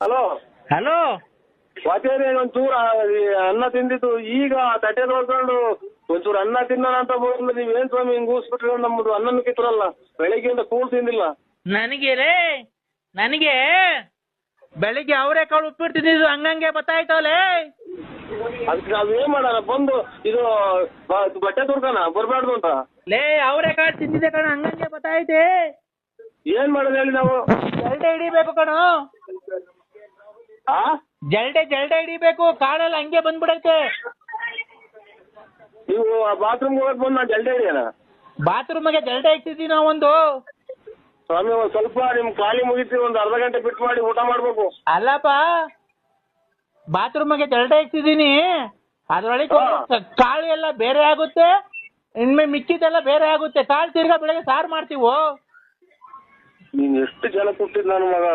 Hello hello ವಾಚೇರಿ ಒಂಚೂರು ಅನ್ನ ತಿಂದಿತ್ತು ಈಗ ತಟ್ಟೆ ನೋಡ್ಕೊಂಡು ಒಂಚೂರು ಅನ್ನ ತಿನ್ನೋಣ ಅಂತ ಬಂದು ನೀವೇನ್ ಸ್ವಾಮಿ ಹಿಂಗ್ ಊಸ್ಬಿಟ್ರೆ ನಮ್ಮದು ಅನ್ನನ ಕಿತ್ರಲ್ಲ ಬೆಳಿಗ್ಗೆಯಿಂದ ಕೂಳ್ ತಿಂದಿಲ್ಲ. ನನಗೆ ಬೆಳಿಗ್ಗೆ ಅವರೆಕಾಳು ಉಪ್ಪಿಟ್ಟು ತಿಂದಿದ್ದು ಹಂಗಂಗೆ ಬತ್ತಾಯ್ತವಲೇ. ಅದಕ್ಕೆ ನಾವ್ ಏನ್ ಮಾಡೋಣ ಬಂದು ಇದು ಬಟ್ಟೆ ತುರ್ಕನ ಬರ್ಬಾರ್ದು ಅಂತ ಲೇ ಅವರೆಕಾಳು ತಿಂದಿದ್ದೆ ಕಣ ಹಂಗಂಗೆ ಬತ್ತಾಯ್ತೆ. ಏನ್ ಮಾಡೋದು ಹೇಳಿ ನಾವು? ಜಲ್ಡೆ ಹಿಡಿಬೇಕು ಕಣ, ಜಲ್ಡೆ ಹಿಡಿಬೇಕು, ಕಾಳೆಲ್ಲ ಹಂಗೆ ಬಂದ್ಬಿಡೈತೆ. ನೀವು ಬಾತ್ರೂಮ್ ಹೋಗಕ್ ಬಂದು ನಾನು ಜಲ್ಡೆ ಹಿಡಿಯೋಣ? ಬಾತ್ರೂಮ್ಗೆ ಜಲ್ಡೆ ಇಟ್ಟಿದ್ದೀವಿ ನಾವೊಂದು. ಸ್ವಾಮಿ ಒಂದ್ ಸ್ವಲ್ಪ ನಿಮ್ ಖಾಲಿ ಮುಗಿಸಿ ಒಂದ್ ಅರ್ಧ ಗಂಟೆ ಬಿಟ್ಟು ಮಾಡಿ ಊಟ ಮಾಡ್ಬೇಕು. ಅಲ್ಲಪ್ಪ ಬಾತ್ರೂಮ್ಗೆ ಜಲ್ಡೆ ಇಟ್ಟಿದ್ದೀನಿ, ಅದ್ರೊಳಗೆ ಕಾಳು ಎಲ್ಲ ಬೇರೆ ಆಗುತ್ತೆ, ಇನ್ಮೆ ಮಿಕ್ಕಿದೆಲ್ಲ ಬೇರೆ ಆಗುತ್ತೆ. ಕಾಳು ತಿರ್ಗಾ ಬೆಳಗ್ಗೆ ಸಾರು ಮಾಡ್ತೀವೋ. ನೀನ್ ಎಷ್ಟು ಜನ ಕೊಟ್ಟಿದ್ ನನ್ನ ಮಗ,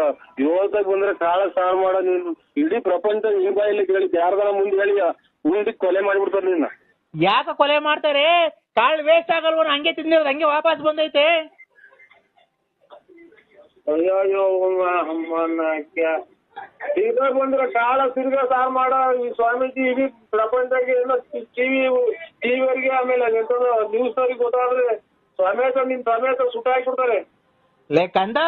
ಇವತ್ತಾಗ ಬಂದ್ರೆ ಕಾಳ ಸಾರು ಮಾಡೋ ನೀನು ಇಡೀ ಪ್ರಪಂಚ ನಿನ್ ಬಾಯಲ್ಲಿ ಕೇಳಿ ಯಾರ್ದಾರ ಮುಂದೆ ಹೇಳಿ ಮುಂದಕ್ಕೆ ಕೊಲೆ ಮಾಡಿಬಿಡ್ತಾರೆ ನಿನ್ನ. ಯಾಕೆ ಕೊಲೆ ಮಾಡ್ತಾರೆ? ಕಾಳು ವೇಸ್ಟ್ ಆಗಲ್ವನ, ಹಂಗೆ ತಿಂದಿರೋದು ಹಂಗೆ ವಾಪಸ್ ಬಂದೈತೆ. ಅಯ್ಯೋ ತಿರ್ಗಾ ಬಂದ್ರೆ ಕಾಳ ತಿರ್ಗಾ ಸಾರು ಮಾಡೋ ಈ ಸ್ವಾಮೀಜಿ ಇಡೀ ಪ್ರಪಂಚಕ್ಕೆ ಏನೋ ಟಿವಿಯವರಿಗೆ ಆಮೇಲೆ ನ್ಯೂಸ್ ಅವ್ರಿಗೆ ಗೊತ್ತಾದ್ರೆ ನಿನ್ ಸಮೇತ ಸುಟ್ಟ ಹಾಕ್ಬಿಡ್ತಾರೆ. ಲೇ ಕಂದ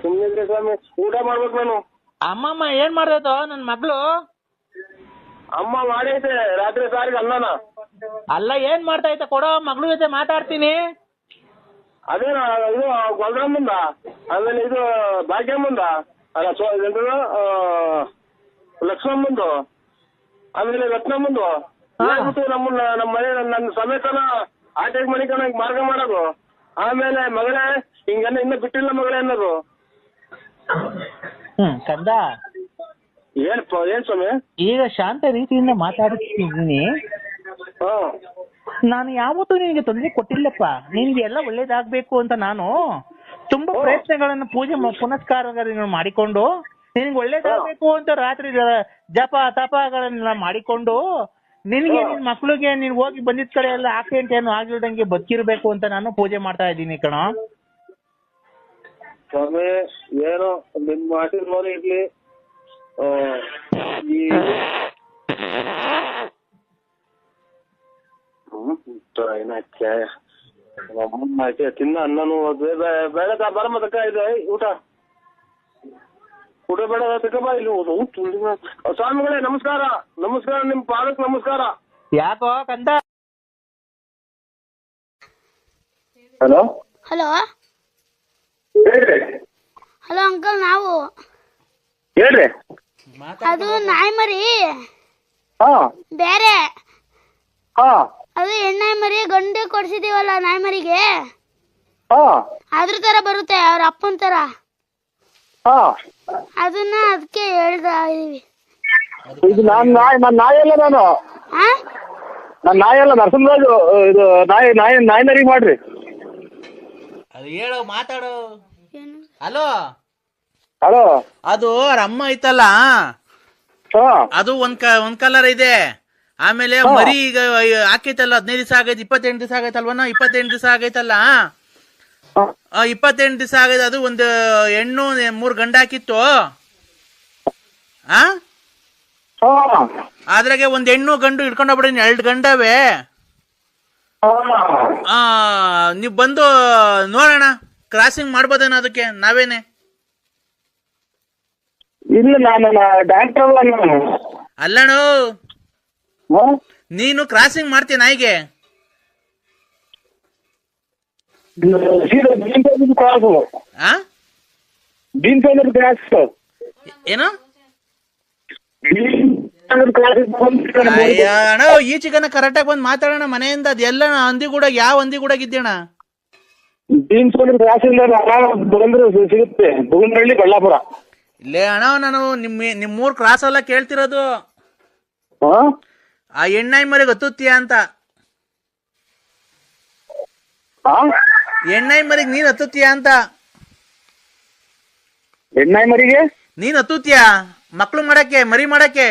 ಸುಮ್ಮನೆ ಸ್ವಾಮಿ ಊಟ ಮಾಡ್ಬೇಕು ನಾನು. ಅಮ್ಮಮ್ಮ ಏನ್ ಮಾಡ್ದೈತೋ ನನ್ ಮಗಳು? ಅಮ್ಮ ಮಾಡೈತೆ ರಾತ್ರಿ ಸಾರಿಗೆ ಅನ್ನನ. ಅಲ್ಲ ಏನ್ ಮಾಡ್ತಾ ಐತೆ ಕೊಡೋ, ಮಗಳು ಜೊತೆ ಮಾತಾಡ್ತೀನಿ. ಅದೇನ ಇದು ಗೊಲ್ರಮ್ಮಂದ, ಆಮೇಲೆ ಇದು ಭಾಗ್ಯಮ್ಮಂದ, ಅಲ್ಲ ಲಕ್ಷ್ಮಮ್ಮಂದು, ಆಮೇಲೆ ರತ್ನಮ್ಮಂದು ಹೇಳ್ಬಿಟ್ಟು ನಮ್ಮ ಮನೆ ನನ್ನ ಸಮೇತನ ಆಟೆಗೆ ಮನೆ ಕಣ ಮಾರ್ಗ ಮಾಡೋದು. ಆಮೇಲೆ ಮಗಳೇ ಹಿಂಗೆಲ್ಲ ಇನ್ನ ಬಿಟ್ಟಿಲ್ಲ ಮಗಳೇ ಅನ್ನೋದು. ಕಂದ ಏನ್ ಸ್ವಾಮಿ? ಈಗ ಶಾಂತ ರೀತಿಯಿಂದ ಮಾತಾಡ್ತಿದ್ದೀನಿ. ನಾನು ಯಾವತ್ತೂ ನಿನಗೆ ತೊಂದರೆ ಕೊಟ್ಟಿಲ್ಲಪ್ಪ. ನಿನ್ಗೆ ಎಲ್ಲ ಒಳ್ಳೇದಾಗ್ಬೇಕು ಅಂತ ನಾನು ತುಂಬಾ ಪ್ರಯತ್ನಗಳನ್ನು ಪೂಜೆ ಪುನಸ್ಕಾರಗಳನ್ನು ಮಾಡಿಕೊಂಡು ನಿನ್ಗೆ ಒಳ್ಳೇದಾಗ್ಬೇಕು ಅಂತ ರಾತ್ರಿ ಜಪ ತಪಗಳನ್ನೆಲ್ಲ ಮಾಡಿಕೊಂಡು ನಿನ್ಗೆ ನಿನ್ ಮಕ್ಳಿಗೆ ನೀನ್ ಹೋಗಿ ಬಂದಿದ್ ಕಡೆ ಎಲ್ಲ ಆಕ್ಸಿಡೆಂಟ್ ಏನು ಆಗಿಲ್ದಂಗೆ ಬದುಕಿರ್ಬೇಕು ಅಂತ ನಾನು ಪೂಜೆ ಮಾಡ್ತಾ ಇದ್ದೀನಿ ಕಣ. ಸ್ವಾಮಿ ಏನೋ ನಿಮ್ಮ ಆಶೀರ್ವಾದ ಇರ್ಲಿ. ತಿನ್ನ ಅನ್ನನು ಬೇಡ ಬರಮದಕ್ಕ ಇದು ಊಟ ಬೇಡ ತಕ್ಕ ಇಲ್ಲಿ ಸ್ವಾಮಿಗಳೇ ನಮಸ್ಕಾರ. ನಿಮ್ ಪಾದಕ್ ನಮಸ್ಕಾರ. ಯಾಕೋ ಕಂದ? ಹಲೋ ಹಲೋ ಹೇಳ್ರಿ. ಹಲೋ ಅಂಕಲ್, ನಾವು ಹೇಳ್ರಿ. ಅದು ನಾಯಿ ಮರಿ ಹಾ ಬೇರೆ, ಹಾ ಅದು ಹೆಣ್ಣಾಯಿ ಮರಿ ಗಂಡು ಕೊಡ್ಸಿದೀವಲ್ಲ ನಾಯಿ ಮರಿಗೆ, ಹಾ ಅದ್ರ ತರ ಬರುತ್ತೆ, ಅವ್ರ ಅಪ್ಪನ ತರ. ಹಾ ಅದಕ್ಕೆ ಹೇಳ್ತಾ ಇದೀವಿ. ಇದು ನನ್ನ ನಾಯಿ ಅಲ್ಲ, ನನ್ನ ನಾಯಿ ಅಲ್ಲ, ನರಸಿಂಹರಾಜು. ಇದು ನಾಯಿ ಮರಿ ಮಾಡ್ರಿ. ಅದು ಹೇಳೋ ಮಾತಾಡೋ. ಹಲೋ ಹಲೋ, ಅದು ಅವ್ರ ಅಮ್ಮ ಐತಲ್ಲ, ಅದು ಒಂದ್ ಕಲರ್ ಇದೆ. ಆಮೇಲೆ ಮರಿ ಈಗ ಹಾಕೈತಲ್ಲ 15 ದಿವಸ ಆಗೈತೆ, 28 ದಿವಸ ಆಗೈತಲ್ವನ, 28 ದಿವಸ ಆಗೈತಲ್ಲ. 28 ದಿವಸ ಆಗೈತೆ. ಅದು ಒಂದು ಹೆಣ್ಣು 3 ಗಂಡ ಹಾಕಿತ್ತು. ಅದ್ರಾಗೆ ಒಂದ್ ಹೆಣ್ಣು ಗಂಡು ಹಿಡ್ಕೊಂಡೋಗ್ಬಿಡಿ, 2 ಗಂಡವೇ. ನೀವ್ ಬಂದು ನೋಡೋಣ, ಕ್ರಾಸಿಂಗ್ ಮಾಡ್ಬೋದೇನೋ ಅದಕ್ಕೆ ನಾವೇನೆ. ಇಲ್ಲ ನಾನು ಡಾಕ್ಟರ್ ಅಲ್ಲಣು, ನೀನು ಕ್ರಾಸಿಂಗ್ ಮಾಡ್ತೀಯ ನಾಯಿಗೆ? ಏನು ಅಣ್ಣ, ಈಚೆಗನ ಕರೆಕ್ಟಾಗಿ ಬಂದು ಮಾತಾಡೋಣ ಮನೆಯಿಂದ. ಅದೆಲ್ಲ ಹಂದಿ ಕೂಡ ಯಾವ ಹಂದಿ ಕೂಡ ಇದ್ದೀಣ? ಸಿಗುತ್ತೆ ಬುಗುನಹಳ್ಳಿ, ಬಳ್ಳಾಪುರ. ಇಲ್ಲೇ ಅಣ್ಣ, ನಾನು ನಿಮ್ಮೂರ್ ಕ್ರಾಸ್ ಎಲ್ಲ ಕೇಳ್ತಿರೋದು. ಆ ಹೆಣ್ಣಾಯಿ ಮರಿಗೆ ಹತ್ತುತ್ತೀಯ ಅಂತ. ಹೆಣ್ಣಾಯಿ ಮರಿಗೆ ನೀನ್ ಹತ್ತುತ್ತೀಯ ಅಂತ. ಹೆಣ್ಣಾಯಿ ಮರಿಗೆ ನೀನ್ ಹತ್ತುತ್ತೀಯ ಮಕ್ಳು ಮಾಡಕ್ಕೆ, ಮರಿ ಮಾಡಕ್ಕೆ?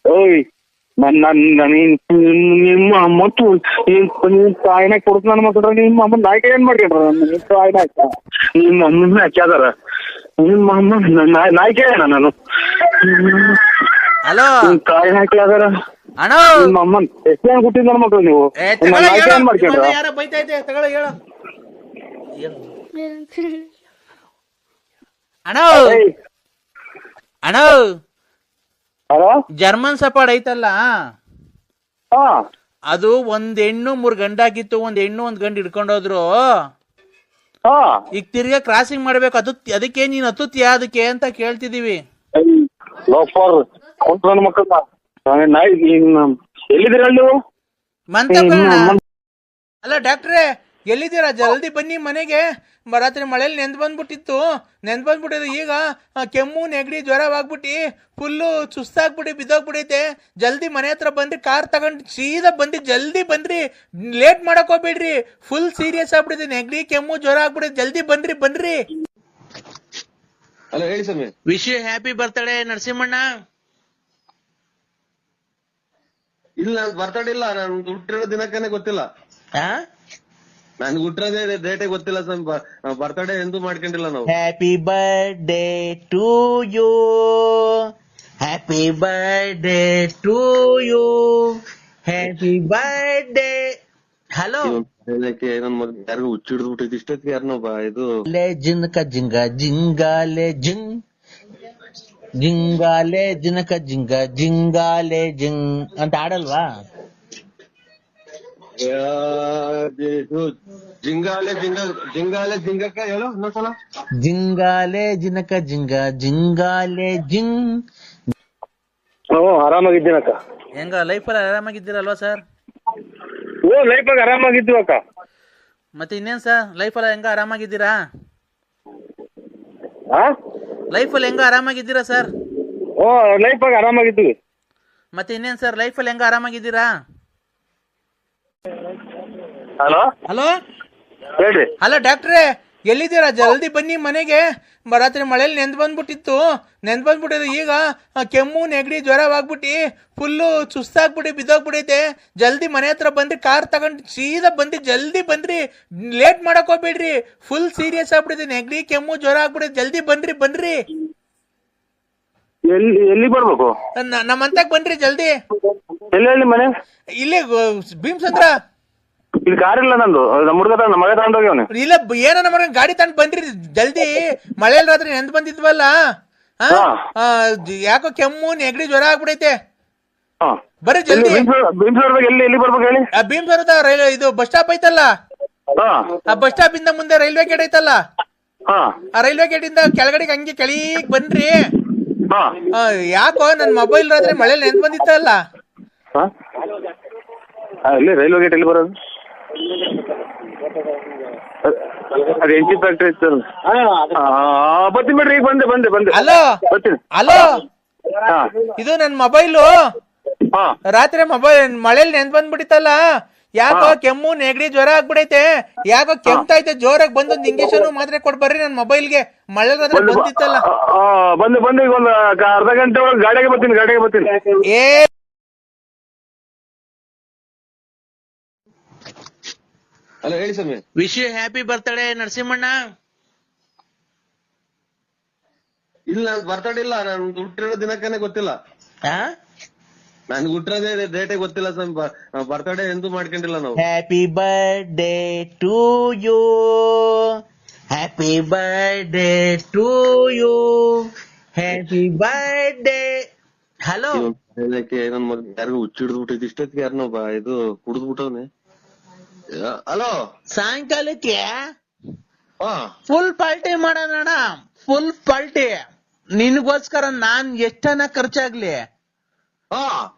ಓಯ್ ನಿಮ್ಮ ಮತ್ತು ತಾಯಿನ ಕೊಡ್ತ ನನ್ನ ಮಕ್ಕಳ ನಿಮ್ಮ ಅಮ್ಮ ನಾಯ್ಕ ಏನ್ ಮಾಡ್ಕೊಂಡ್ರ ನಿಮ್ಮ ತಾಯಿನ ನಿಮ್ಮ ಅಮ್ಮನ ಹಾಕ್ಯಾದಾರ ನಿಮ್ಮ ಅಮ್ಮ ನಾಯ್ಕ ಏನ ನಾನು ಹಲೋ ತಾಯಿನ ಹಾಕ್ಯಾದಾರ ಅಣ್ಣ ನಿಮ್ಮ ಅಮ್ಮನ್ ಎಷ್ಟು ಜನ ಕೊಟ್ಟಿದ್ ನನ್ನ ಮಕ್ಕಳು ನೀವು ನಾಯ್ಕ ಏನ್ ಮಾಡ್ಕೊಂಡ್ರ ಯಾರ ಬೈತಾ ಇದ್ದೆ ತಗೊಳ ಹೇಳು ಅಣ್ಣ ಅಣ್ಣ ಜರ್ಮನ್ ಸಪಾಡ್ ಐತಲ್ಲ ಅದು ಒಂದ್ ಹೆಣ್ಣು 3 ಗಂಡಾಗಿತ್ತು, ಒಂದ್ ಹೆಣ್ಣು 1 ಗಂಡು ಹಿಡ್ಕೊಂಡೋದ್ರು. ಈಗ ತಿರ್ಗಾ ಕ್ರಾಸಿಂಗ್ ಮಾಡ್ಬೇಕು, ಅದಕ್ಕೆ ನೀನ್ ಹತ್ತುತ್ತೀಯ ಅದಕ್ಕೆ ಅಂತ ಕೇಳ್ತಿದೀವಿ. ಎಲ್ಲಿದ್ದೀರ ನೀವು? ಅಲ್ಲ ಡಾಕ್ಟ್ರೇ ಎಲ್ಲಿದ್ದೀರಾ? ಜಲ್ದಿ ಬನ್ನಿ ಮನೆಗೆ. ರಾತ್ರಿ ಮಳೇಲಿ ನೆಂದ್ ಬಂದ್ಬಿಟ್ಟಿತ್ತು. ಈಗ ಕೆಮ್ಮು ನೆಗಡಿ ಜ್ವರವಾಗ್ಬಿಟ್ಟು ಫುಲ್ಲು ಸುಸ್ತಾಗ್ಬಿಟ್ಟು ಬಿದ್ದೋಗ್ಬಿಟ್ಟೈತೆ. ಜಲ್ದಿ ಮನೆ ಹತ್ರ ಬಂದ್ರಿ, ಕಾರ್ ತಗೊಂಡು ಸೀದಾ ಬಂದ್ರಿ, ಜಲ್ದಿ ಬಂದ್ರಿ, ಲೇಟ್ ಮಾಡಕ್ ಹೋಗ್ಬೇಡ್ರಿ. ಫುಲ್ ಸೀರಿಯಸ್ ಆಗ್ಬಿಟ್ಟಿದೆ, ನೆಗಡಿ ಕೆಮ್ಮು ಜ್ವರ ಆಗ್ಬಿಟ್ಟಿದೆ. ಜಲ್ದಿ ಬನ್ರಿ. ಹಲೋ ಹೇಳಿ ಸ್ವಾಮಿ. ವಿಶ್ ಯು ಹ್ಯಾಪಿ ಬರ್ತ್ಡೇ ನರಸಿಂಹಣ್ಣ. ಇಲ್ಲ ಬರ್ತಡೇ ಇಲ್ಲ, ನಾನು ಹುಟ್ಟಿರೋ ದಿನಕ್ಕನೇ ಗೊತ್ತಿಲ್ಲ. ನನ್ಗೆ ಹುಟ್ಟಿರೋದೇ ಡೇಟೇ ಗೊತ್ತಿಲ್ಲ ಸ್ವಾಮಿ. ಬರ್ತಡೇ ಎಂದೂ ಮಾಡ್ಕೊಂಡಿಲ್ಲ ನಾವು. Happy birthday to you, happy birthday to you, happy birthday. Hello ನನ್ ಮಗ ಯಾರಿಗೂ ಹುಚ್ಚಿಡ್ದು ಬಿಟ್ಟಿದ್ ಇಷ್ಟೊತ್ತಿಗೆ ಯಾರನ್ನೊಬ್ಬ ಇದು ಜಿನ್ಕ ಜಿಂಗ ಜಿಂಗಾಲೆ ಜಿಂಗ್ ಜಿಂಗಾಲೆ ಜಿನಕ ಜಿಂಗ ಜಿಂಗಾಲೆ ಜಿಂಗ್ ಅಂತ ಆಡಲ್ವಾ? ಜಿಂಗಾಲೆ ಜಿಂಗಕ್ಕ ಹೇಳು ಇನ್ನೊಂದ್ಸಲ. ಜಿಂಗಾಲೆ ಜಿನಕ ಜಿಂಗ ಜಿಂಗಾಲೆ ಜಿಂಗ್. ಆರಾಮಾಗಿದ್ದೀನಕ್ಕ. ಹೆಂಗ ಲೈಫಲ್ಲಿ ಆರಾಮಾಗಿದ್ದೀರಲ್ವಾ ಸರ್? ಲೈಫಾಗ ಆರಾಮಾಗಿದ್ದೀವಿ ಅಕ್ಕ. ಮತ್ತೆ ಇನ್ನೇನ್ ಸರ್ ಲೈಫಲ್ಲಿ ಹೆಂಗ ಆರಾಮಾಗಿದ್ದೀರಾ? ಲೈಫಲ್ಲಿ ಹೆಂಗ ಆರಾಮಾಗಿದ್ದೀರಾ ಸರ್? ಲೈಫಾಗ ಆರಾಮಾಗಿದ್ದೀವಿ. ಮತ್ತೆ ಇನ್ನೇನ್ ಸರ್ ಲೈಫಲ್ಲಿ ಹೆಂಗ ಆರಾಮಾಗಿದ್ದೀರಾ? ಹಲೋ ಹೇಳ್ರಿ. ಹಲೋ ಡಾಕ್ಟ್ರೇ ಎಲ್ಲಿದ್ದೀರಾ? ಜಲ್ದಿ ಬನ್ನಿ ಮನೆಗೆ. ರಾತ್ರಿ ಮಳೇಲಿ ನೆಂದ್ ಬಂದ್ಬಿಟ್ಟಿತ್ತು. ಈಗ ಕೆಮ್ಮು ನೆಗಡಿ ಜ್ವರವಾಗ್ಬಿಟ್ಟು ಫುಲ್ಲು ಸುಸ್ತಾಗ್ಬಿಟ್ಟು ಬಿದ್ದೋಗ್ಬಿಟ್ಟೈತೆ. ಜಲ್ದಿ ಮನೆ ಹತ್ರ ಬಂದ್ರಿ, ಕಾರ್ ತಗೊಂಡು ಸೀದಾ ಬಂದ್ರಿ, ಜಲ್ದಿ ಬನ್ರಿ, ಲೇಟ್ ಮಾಡಕ್ ಹೋಗ್ಬೇಡ್ರಿ. ಫುಲ್ ಸೀರಿಯಸ್ ಆಗ್ಬಿಟ್ಟಿದೆ, ನೆಗಡಿ ಕೆಮ್ಮು ಜ್ವರ ಆಗ್ಬಿಟ್ಟಿದೆ. ಜಲ್ದಿ ಬನ್ರಿ. ಎಲ್ಲಿ ಬರ್ಬೇಕು? ನಮ್ಮಂತಕ್ ಬನ್ರಿ ಜಲ್ದಿ. ಎಲ್ಲಿ ಮನೆ? ಇಲ್ಲಿ ಭೀಮ್ಸಂದ್ರ. ಇಲ್ಲಿ ಕಾರ್ ಇಲ್ಲ ನಂದು, ನಮ್ಮ ಹುಡುಗ ನಮ್ಮ ಮಗ ತಗೊಂಡೋಗ್ಯವನು. ಇಲ್ಲ ಏನೋ ನಮ್ಮ ಗಾಡಿ ತಗೊಂಡ್ ಬನ್ರಿ ಜಲ್ದಿ. ಮಳೇಲಿ ರಾತ್ರಿ ನೆಂದ್ ಬಂದಿದ್ವಲ್ಲ, ಯಾಕೋ ಕೆಮ್ಮು ನೆಗಡಿ ಜ್ವರ ಆಗ್ಬಿಡೈತೆ. ಬರ್ರಿ ಜಲ್ದಿ. ಎಲ್ಲಿ ಬರ್ಬೇಕು ಹೇಳಿ? ಭೀಮ್ಸರದ ಇದು ಬಸ್ ಸ್ಟಾಪ್ ಐತಲ್ಲ, ಆ ಬಸ್ ಸ್ಟಾಪ್ ಇಂದ ಮುಂದೆ ರೈಲ್ವೆ ಗೇಟ್ ಐತಲ್ಲ, ಆ ರೈಲ್ವೆ ಗೇಟ್ ಇಂದ ಕೆಳಗಡೆಗೆ ಹಂಗೆ ಕೆಳಗ್ ಬನ್ರಿ. ಯಾಕೋ ನನ್ ಮೊಬೈಲ್ ರಾತ್ರಿ ಮಳೇಲಿ ನೆಂದ್ ಬಂದಿತ್ತಲ್ಲ. ಇಲ್ಲಿ ರೈಲ್ವೆ ಗೇಟ್ ಎಲ್ಲಿ ಬರೋದು? ಅದು ಎಂಟಿ ಫ್ಯಾಕ್ಟ್ರಿ ಇತ್ತು. ಬರ್ತೀನಿ ಬಿಡ್ರಿ, ಈಗ ಬಂದೆ. ಹಲೋ ಬರ್ತೀನಿ. ಹಲೋ, ಇದು ನನ್ ಮೊಬೈಲು ರಾತ್ರಿ ಮಳೇಲಿ ನೆಂದ್ ಬಂದ್ಬಿಟ್ಟಿತ್ತಲ್ಲ. ಯಾಕೋ ಕೆಮ್ಮು ನೆಗಡಿ ಜ್ವರ ಆಗ್ಬಿಡೈತೆ. ಯಾಕೋ ಕೆಮ್ತೈತೆ ಜೋರಾಗಿ. ಬಂದೊಂದು ಇಂಜೆಕ್ಷನ್ ಮಾತ್ರೆ ಕೊಡ್ ಬರ್ರಿ ನನ್ ಮೊಬೈಲ್ಗೆ. ಮಳೆ ರಾತ್ರಿ ಬಂದಿತ್ತಲ್ಲ. ಬಂದು ಈಗ ಒಂದು ಅರ್ಧ ಗಂಟೆ ಒಳಗೆ ಗಾಡಿಗೆ ಬರ್ತೀನಿ. ಹಲೋ ಹೇಳಿ ಸ್ವಾಮಿ. ವಿಶ್ ಯು ಹ್ಯಾಪಿ ಬರ್ತ್ಡೇ ನರಸಿಂಹಣ್ಣ. ಇಲ್ಲ ಬರ್ತಡೇ ಇಲ್ಲ, ನಾನು ಹುಟ್ಟಿರೋ ದಿನಕ್ಕನೇ ಗೊತ್ತಿಲ್ಲ. ನನ್ಗೆ ಹುಟ್ಟಿರೋದೇ ಡೇಟೇ ಗೊತ್ತಿಲ್ಲ ಸ್ವಾಮಿ. ಬರ್ತಡೇ ಎಂದೂ ಮಾಡ್ಕೊಂಡಿಲ್ಲ ನಾವು. Happy birthday to you, happy birthday to you, happy birthday. Hello ನನ್ ಮಗ ಯಾರಿಗೂ ಹುಚ್ಚಿಡ್ದು ಬಿಟ್ಟಿದ್ ಇಷ್ಟೊತ್ತಿಗೆ ಯಾರನ್ನೊಬ್ಬ ಇದು ಕುಡ್ದು ಬಿಟ್ಟವನೆ. ಹಲೋ ಸಾಯಂಕಾಲಕ್ಕೆ ಫುಲ್ ಪಾರ್ಟಿ ಮಾಡೋಣ. ಫುಲ್ ಪಾರ್ಟಿ ನಿನ್ಗೋಸ್ಕರ ನಾನ್ ಎಷ್ಟನ ಖರ್ಚಾಗ್ಲಿ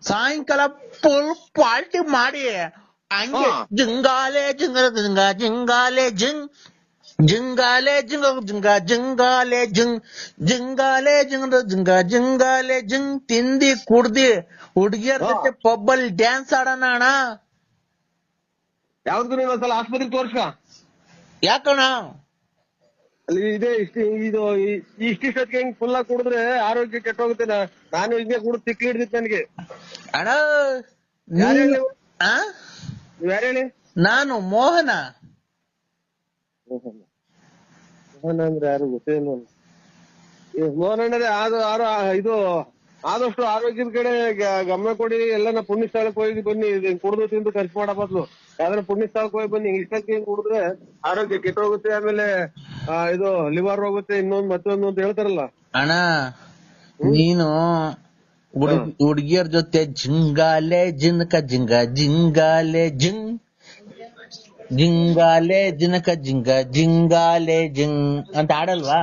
ಸಾಯಂಕಾಲ ಫುಲ್ ಪಾರ್ಟಿ ಮಾಡಿ ಹಂಗೆ ಜಿಂಗಾಲೆ ಜಿಂಗ ಜಿಂಗ ಜಿಂಗಾಲೆ ಜಿಂಗ್ ಜಿಂಗಾಲೆ ಜಿಂಗ ಜಿಂಗ ಜಿಂಗಾಲೆ ಜಿಂಗ್ ಜಿಂಗಾಲೆ ಜಿಂಗ ಜಿಂಗ ಜಿಂಗಾಲೆ ಜಿಂಗ್. ತಿಂದಿ ಕುಡ್ದಿ ಹುಡುಗಿಯರ ಜೊತೆ ಪಬ್ಬಲ್ ಡ್ಯಾನ್ಸ್ ಆಡೋಣ ಅಣ್ಣ. ಯಾವ್ದು ಇನ್ನೊಂದ್ಸಲ ಆಸ್ಪತ್ರೆಗೆ ತೋರ್ಸ್ಕ. ಯಾಕಣ್ಣ ಅಲ್ಲಿ ಇದೆ ಇಷ್ಟಿಷ್ಟೊತ್ತಿಗೆ ಹಿಂಗ್ ಫುಲ್ ಆಗಿ ಕುಡಿದ್ರೆ ಆರೋಗ್ಯ ಕೆಟ್ಟೋಗುತ್ತೆ. ನಾನು ಹಿಂಗೆ ಕುಡಿದು ತಿಕ್ಲಿ ಹಿಡ್ದಿತ್ತು ನನಗೆ. ಅಣ್ಣ ಯಾರು ಹೇಳಿ? ಆ? ನೀವ್ ಯಾರು ಹೇಳಿ? ನಾನು ಮೋಹನ. ಮೋಹನ ಅಂದ್ರೆ ಯಾರು ಗೊತ್ತೇನು? ಮೋಹನ ಅಂದ್ರೆ ಇದು ಆದಷ್ಟು ಆರೋಗ್ಯದ ಕಡೆ ಗಮನ ಕೊಡಿ. ಎಲ್ಲ ಪುಣ್ಯ ಸ್ಥಳಕ್ಕೆ ಹೋಗಿ ಬನ್ನಿ. ಕುಡಿದು ತಿಂದು ಖರ್ಚು ಮಾಡೋ ಬದ್ಲು ಯಾವ್ದಾರ ಪುಣ್ಯ ಸ್ಥಳಕ್ಕೆ ಹೋಗಿ ಬನ್ನಿ. ಇಷ್ಟಕ್ಕೆ ಹಿಂಗ್ ಕುಡಿದ್ರೆ ಆರೋಗ್ಯ ಕೆಟ್ಟೋಗುತ್ತೆ. ಆಮೇಲೆ ಇದು ಲಿವರ್ ಹೋಗುತ್ತೆ, ಇನ್ನೊಂದು ಮತ್ತೊಂದು ಅಂತ ಹೇಳ್ತಾರಲ್ಲ. ಅಣ್ಣ ನೀನು ಹುಡುಗಿಯರ್ ಜೊತೆ ಜಿಂಗಾಲೆ ಜಿನಕ ಜಿಂಗ ಜಿಂಗಾಲೆ ಜಿಂಗ್ ಜಿಂಗಾಲೆ ಜಿನಕ ಜಿಂಗ ಜಿಂಗಾಲೆ ಜಿಂಗ್ ಅಂತ ಆಡಲ್ವಾ?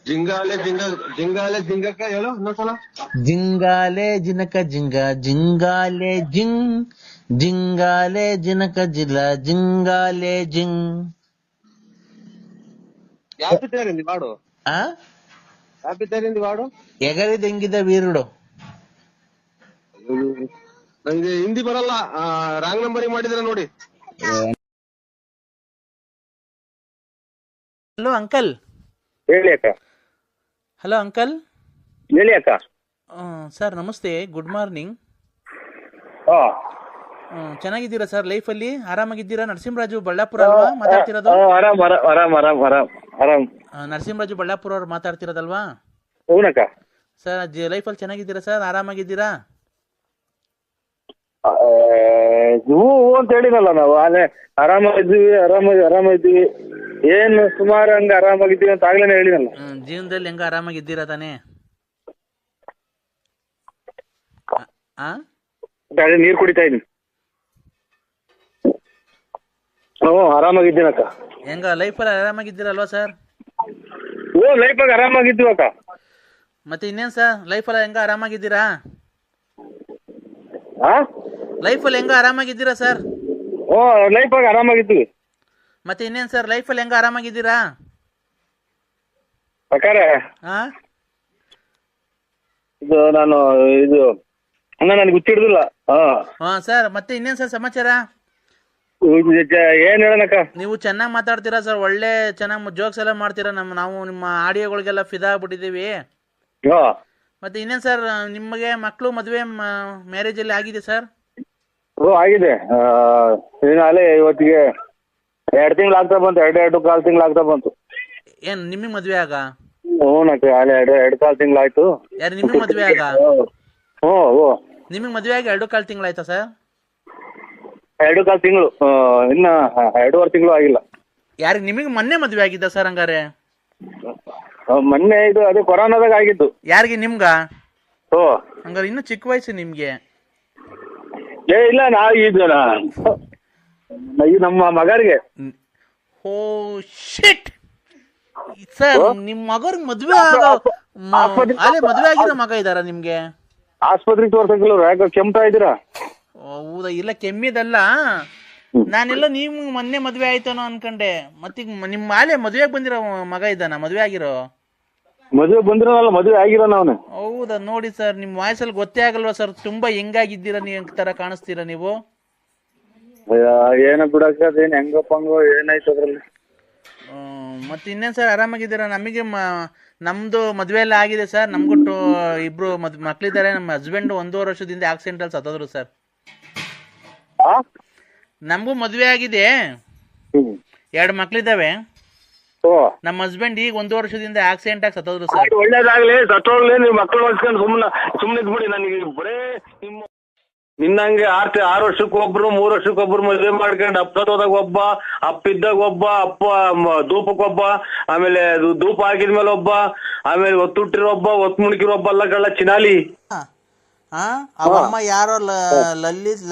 ಜಿಂಗಾಲೆ ಜಿಂಗಕ್ಕ ಹೇಳು ಇನ್ನೊಂದ್ಸಲ. ಜಿಂಗಾಲೆ ಜಿನಕ ಜಿಂಗ ಜಿಂಗಾಲೆ ಜಿಂಗ್ ಜಿಂಗಾಲೆ ಜಿನಕ ಜಿಲ ಜಿಂಗಾಲೆ ಜಿಂಗ್. ಯಾವ ಪಿಕ್ಚರಿಂದ ಹಾಡು? ಯಾವ ಪಿಕ್ಚರಿಂದ ಹಾಡು? ಎಗರಿದಂಗಿದ ವೀರುಡು. ನಂಗೆ ಹಿಂದಿ ಬರಲ್ಲ, ರಾಂಗ್ ನಂಬರಿಂಗ್ ಮಾಡಿದ್ರೆ ನೋಡಿ. Hello uncle. ಹೇಳಿ ಅಕ್ಕ. Hello uncle. ಹೇಳಿ ಅಕ್ಕ. ಸರ್ ನಮಸ್ತೆ, ಗುಡ್ ಮಾರ್ನಿಂಗ್. ಹಾ ಚೆನ್ನಾಗಿದ್ದೀರಾ ಸರ್? ಲೈಫಲ್ಲಿ ಆರಾಮಾಗಿದ್ದೀರಾ? ನರಸಿಂಹರಾಜು ಬಳ್ಳಾಪುರ ಅಲ್ವಾ ಮಾತಾಡ್ತಿರೋದು? ಆರಾಮ್ ಆರಾಮ್ ಆರಾಮ್ ಆರಾಮ್ ಆರಾಮ್. ನರಸಿಂಹರಾಜು ಬಳ್ಳಾಪುರ ಅವ್ರು ಮಾತಾಡ್ತಿರೋದಲ್ವಾ? ಹೂನಕ್ಕ. ಸರ್ ಲೈಫಲ್ಲಿ ಚೆನ್ನಾಗಿದ್ದೀರಾ ಸರ್? ಆರಾಮಾಗಿದ್ದೀರಾ? ಹೂ ಅಂತ ಹೇಳಿನಲ್ಲ ನಾವು ಅಲ್ಲೇ ಆರಾಮಾಗಿದ್ದೀವಿ. ಏನು ಸುಮಾರು ಹಂಗ ಆರಾಮಾಗಿದ್ದೀವಿ ಅಂತ ಆಗ್ಲೇನೆ ಹೇಳಿನಲ್ಲ. ಜೀವನದಲ್ಲಿ ಹೆಂಗ ಆರಾಮಾಗಿದ್ದೀರಾ ತಾನೇ? ನೀರ್ ಕುಡಿತಾ ಇದೀನಿ. ಆರಾಮಾಗಿದ್ದೀನಕ್ಕ. ಹೆಂಗ ಲೈಫಲ್ಲಿ ಆರಾಮಾಗಿದ್ದೀರಲ್ವಾ ಸರ್? ಲೈಫಾಗ ಆರಾಮಾಗಿದ್ದೀವಿ ಅಕ್ಕ. ಮತ್ತೆ ಇನ್ನೇನ್ ಸರ್ ಲೈಫಲ್ಲಿ ಹೆಂಗ ಆರಾಮಾಗಿದ್ದೀರಾ? ಲೈಫಲ್ಲಿ ಹೆಂಗ ಆರಾಮಾಗಿದ್ದೀರಾ ಸರ್? ಲೈಫಾಗ ಆರಾಮಾಗಿದ್ದೀವಿ. ಮತ್ತೆ ಇನ್ನೇನ್ ಸರ್ ಲೈಫಲ್ಲಿ ಹೆಂಗ ಆರಾಮಾಗಿದ್ದೀರಾ? ಇದು ನನಗೆ ಗೊತ್ತಿಡುದಿಲ್ಲ. ಸರ್ ಮತ್ತೆ ಇನ್ನೇನ್ ಸರ್ ಸಮಾಚಾರ? ಏನ್ ಹೇಳನಕ್ಕ? ನೀವು ಚೆನ್ನಾಗಿ ಮಾತಾಡ್ತೀರಾ ಸರ್, ಒಳ್ಳೆ ಚೆನ್ನಾಗಿ ಜೋಕ್ಸ್ ಎಲ್ಲ ಮಾಡ್ತೀರಾ. ನಾವು ನಿಮ್ಮ ಆಡಿಯೋಗಳಿಗೆಲ್ಲ ಫಿದಾ ಆಗ್ಬಿಟ್ಟಿದೀವಿ. ಮತ್ತೆ ಇನ್ನೇನ್ ಸರ್ ನಿಮಗೆ ಮಕ್ಕಳು ಮದುವೆ ಮ್ಯಾರೇಜ್ ಅಲ್ಲಿ ಆಗಿದೆ ಸರ್? ಆಗಿದೆ. ಅಲ್ಲೇ ಇವತ್ತಿಗೆ 2 ತಿಂಗಳು ಆಗ್ತಾ ಬಂತು. 2.25 ತಿಂಗಳು ಆಗ್ತಾ ಬಂತು. ಏನ್ ನಿಮಗೆ ಮದ್ವೆ ಆಗ? ಹ್ಞೂನಕ್ಕ, ಅಲ್ಲೇ 2.25 ತಿಂಗಳಾಯ್ತು. ಯಾರು ನಿಮಗೆ ಮದ್ವೆ ಆಗ? ನಿಮಗೆ ಮದ್ವೆ ಆಗಿ 2.25 ತಿಂಗಳಾಯ್ತಾ ಸರ್? 2.25 ತಿಂಗಳು, ಇನ್ನ 2.5 ತಿಂಗಳು ಆಗಿಲ್ಲ. ಯಾರಿಗೆ ನಿಮಗೆ ಮೊನ್ನೆ ಮದ್ವೆ ಆಗಿದ್ದ ಸರ್? ಹಂಗಾರೆ ಮೊನ್ನೆ ಇದು ಅದೇ ಕೊರೋನಾದಾಗ ಆಗಿದ್ದು. ಯಾರಿಗೆ? ನಿಮ್ಗ? ಹಂಗಾರೆ ಇನ್ನು ಚಿಕ್ಕ ವಯಸ್ಸು ನಿಮ್ಗೆ. ಇಲ್ಲ ನಮ್ಮ ಮಗರಿಗೆ. ಓ ಶಿಟ್ ಸರ್, ನಿಮ್ ಮಗರ್ಗ್ ಮದ್ವೆ ಮದ್ವೆ ಆಗಿರೋ ಮಗ ಇದಾರ ನಿಮ್ಗೆ? ಆಸ್ಪತ್ರೆಗೆ ತೋರ್ಸಂಗಿಲ್ಲ, ಯಾಕೆ ಕೆಮ್ತಾ ಇದ್ದೀರಾ? ಹೌದಾ? ಇಲ್ಲ ಕೆಮ್ಮಿದಲ್ಲ, ನಾನೆಲ್ಲ ನೀವು ಮೊನ್ನೆ ಮದ್ವೆ ಆಯ್ತಾನೋ ಅನ್ಕಂಡೆ. ಮತ್ತೀಗ ನಿಮ್ ಮಾಲೆ ಮದ್ವೆಗೆ ಬಂದಿರೋ ಮಗ ಇದ್ದಾನ? ಮದ್ವೆ ಆಗಿರೋ? ಮದ್ವೆ ಬಂದಿರೋನಲ್ಲ, ಮದ್ವೆ ಆಗಿರೋನ ಅವನು. ಹೌದಾ? ನೋಡಿ ಸರ್, ನಿಮ್ ವಾಯ್ಸಲ್ಲಿ ಗೊತ್ತೇ ಆಗಲ್ವಾ ಸರ್, ತುಂಬಾ ಹೆಂಗಾಗಿದ್ದೀರಾ ನೀವು ತರ ಕಾಣಿಸ್ತೀರಾ ನೀವು. ಏನ ಬಿಡಕ್ಕ, ಅದೇನ್ ಹೆಂಗಪ್ಪ ಹಂಗೋ ಏನಾಯ್ತು ಅದ್ರಲ್ಲಿ. ಮತ್ತೆ ಇನ್ನೇನ್ ಸರ್ ಆರಾಮಾಗಿದ್ದೀರಾ? ನಮಗೆ ನಮ್ದು ಮದ್ವೆ ಎಲ್ಲ ಆಗಿದೆ ಸರ್. ನಮ್ಗೂ ಇಬ್ರು ಮಕ್ಳಿದ್ದಾರೆ. ನಮ್ಮ ಹಸ್ಬೆಂಡ್ 1.5 ವರ್ಷದಿಂದ ಆಕ್ಸಿಡೆಂಟ್ ಅಲ್ಲಿ ಸತ್ತೋದ್ರು ಸರ್. ನಮಗೂ ಮದ್ವೆ ಆಗಿದೆ, 2 ಮಕ್ಳಿದ್ದಾವೆ. ನಮ್ಮ ಹಸ್ಬೆಂಡ್ ಈಗ 1.5 ವರ್ಷದಿಂದ ಆಕ್ಸಿಡೆಂಟ್ ಆಗಿ ಸತ್ತೋದ್ರು ಸರ್. ಒಳ್ಳೇದಾಗ್ಲಿ, ಸತ್ತೋಗ್ಲಿ. ನೀವು ಮಕ್ಕಳು ಹೊಡ್ಸ್ಕೊಂಡು ಸುಮ್ಮನೆ ಇದ್ಬಿಡಿ. ನನಗೆ ಬರೇ ನಿನ್ನಂಗೆ 6 ವರ್ಷಕ್ಕೊಬ್ರು 3 ವರ್ಷಕ್ಕೊಬ್ರು ಮದುವೆ ಮಾಡ್ಕೊಂಡು ಅಪ್ಪದಾಗ ಒಬ್ಬ, ಅಪ್ಪಿದ್ದಾಗ ಒಬ್ಬ, ಅಪ್ಪ ಧೂಪಕ್ಕೊಬ್ಬ, ಆಮೇಲೆ ಧೂಪ ಹಾಕಿದ್ಮೇಲೆ ಒಬ್ಬ, ಆಮೇಲೆ ಒತ್ತುಟ್ಟಿರೋ ಒಬ್ಬ, ಒತ್ತು ಮುಣಕಿರೋ ಒಬ್ಬ, ಎಲ್ಲ ಕಳ್ಳ ಚಿನಾಲಿ. ಅವಮ್ಮ ಯಾರೋ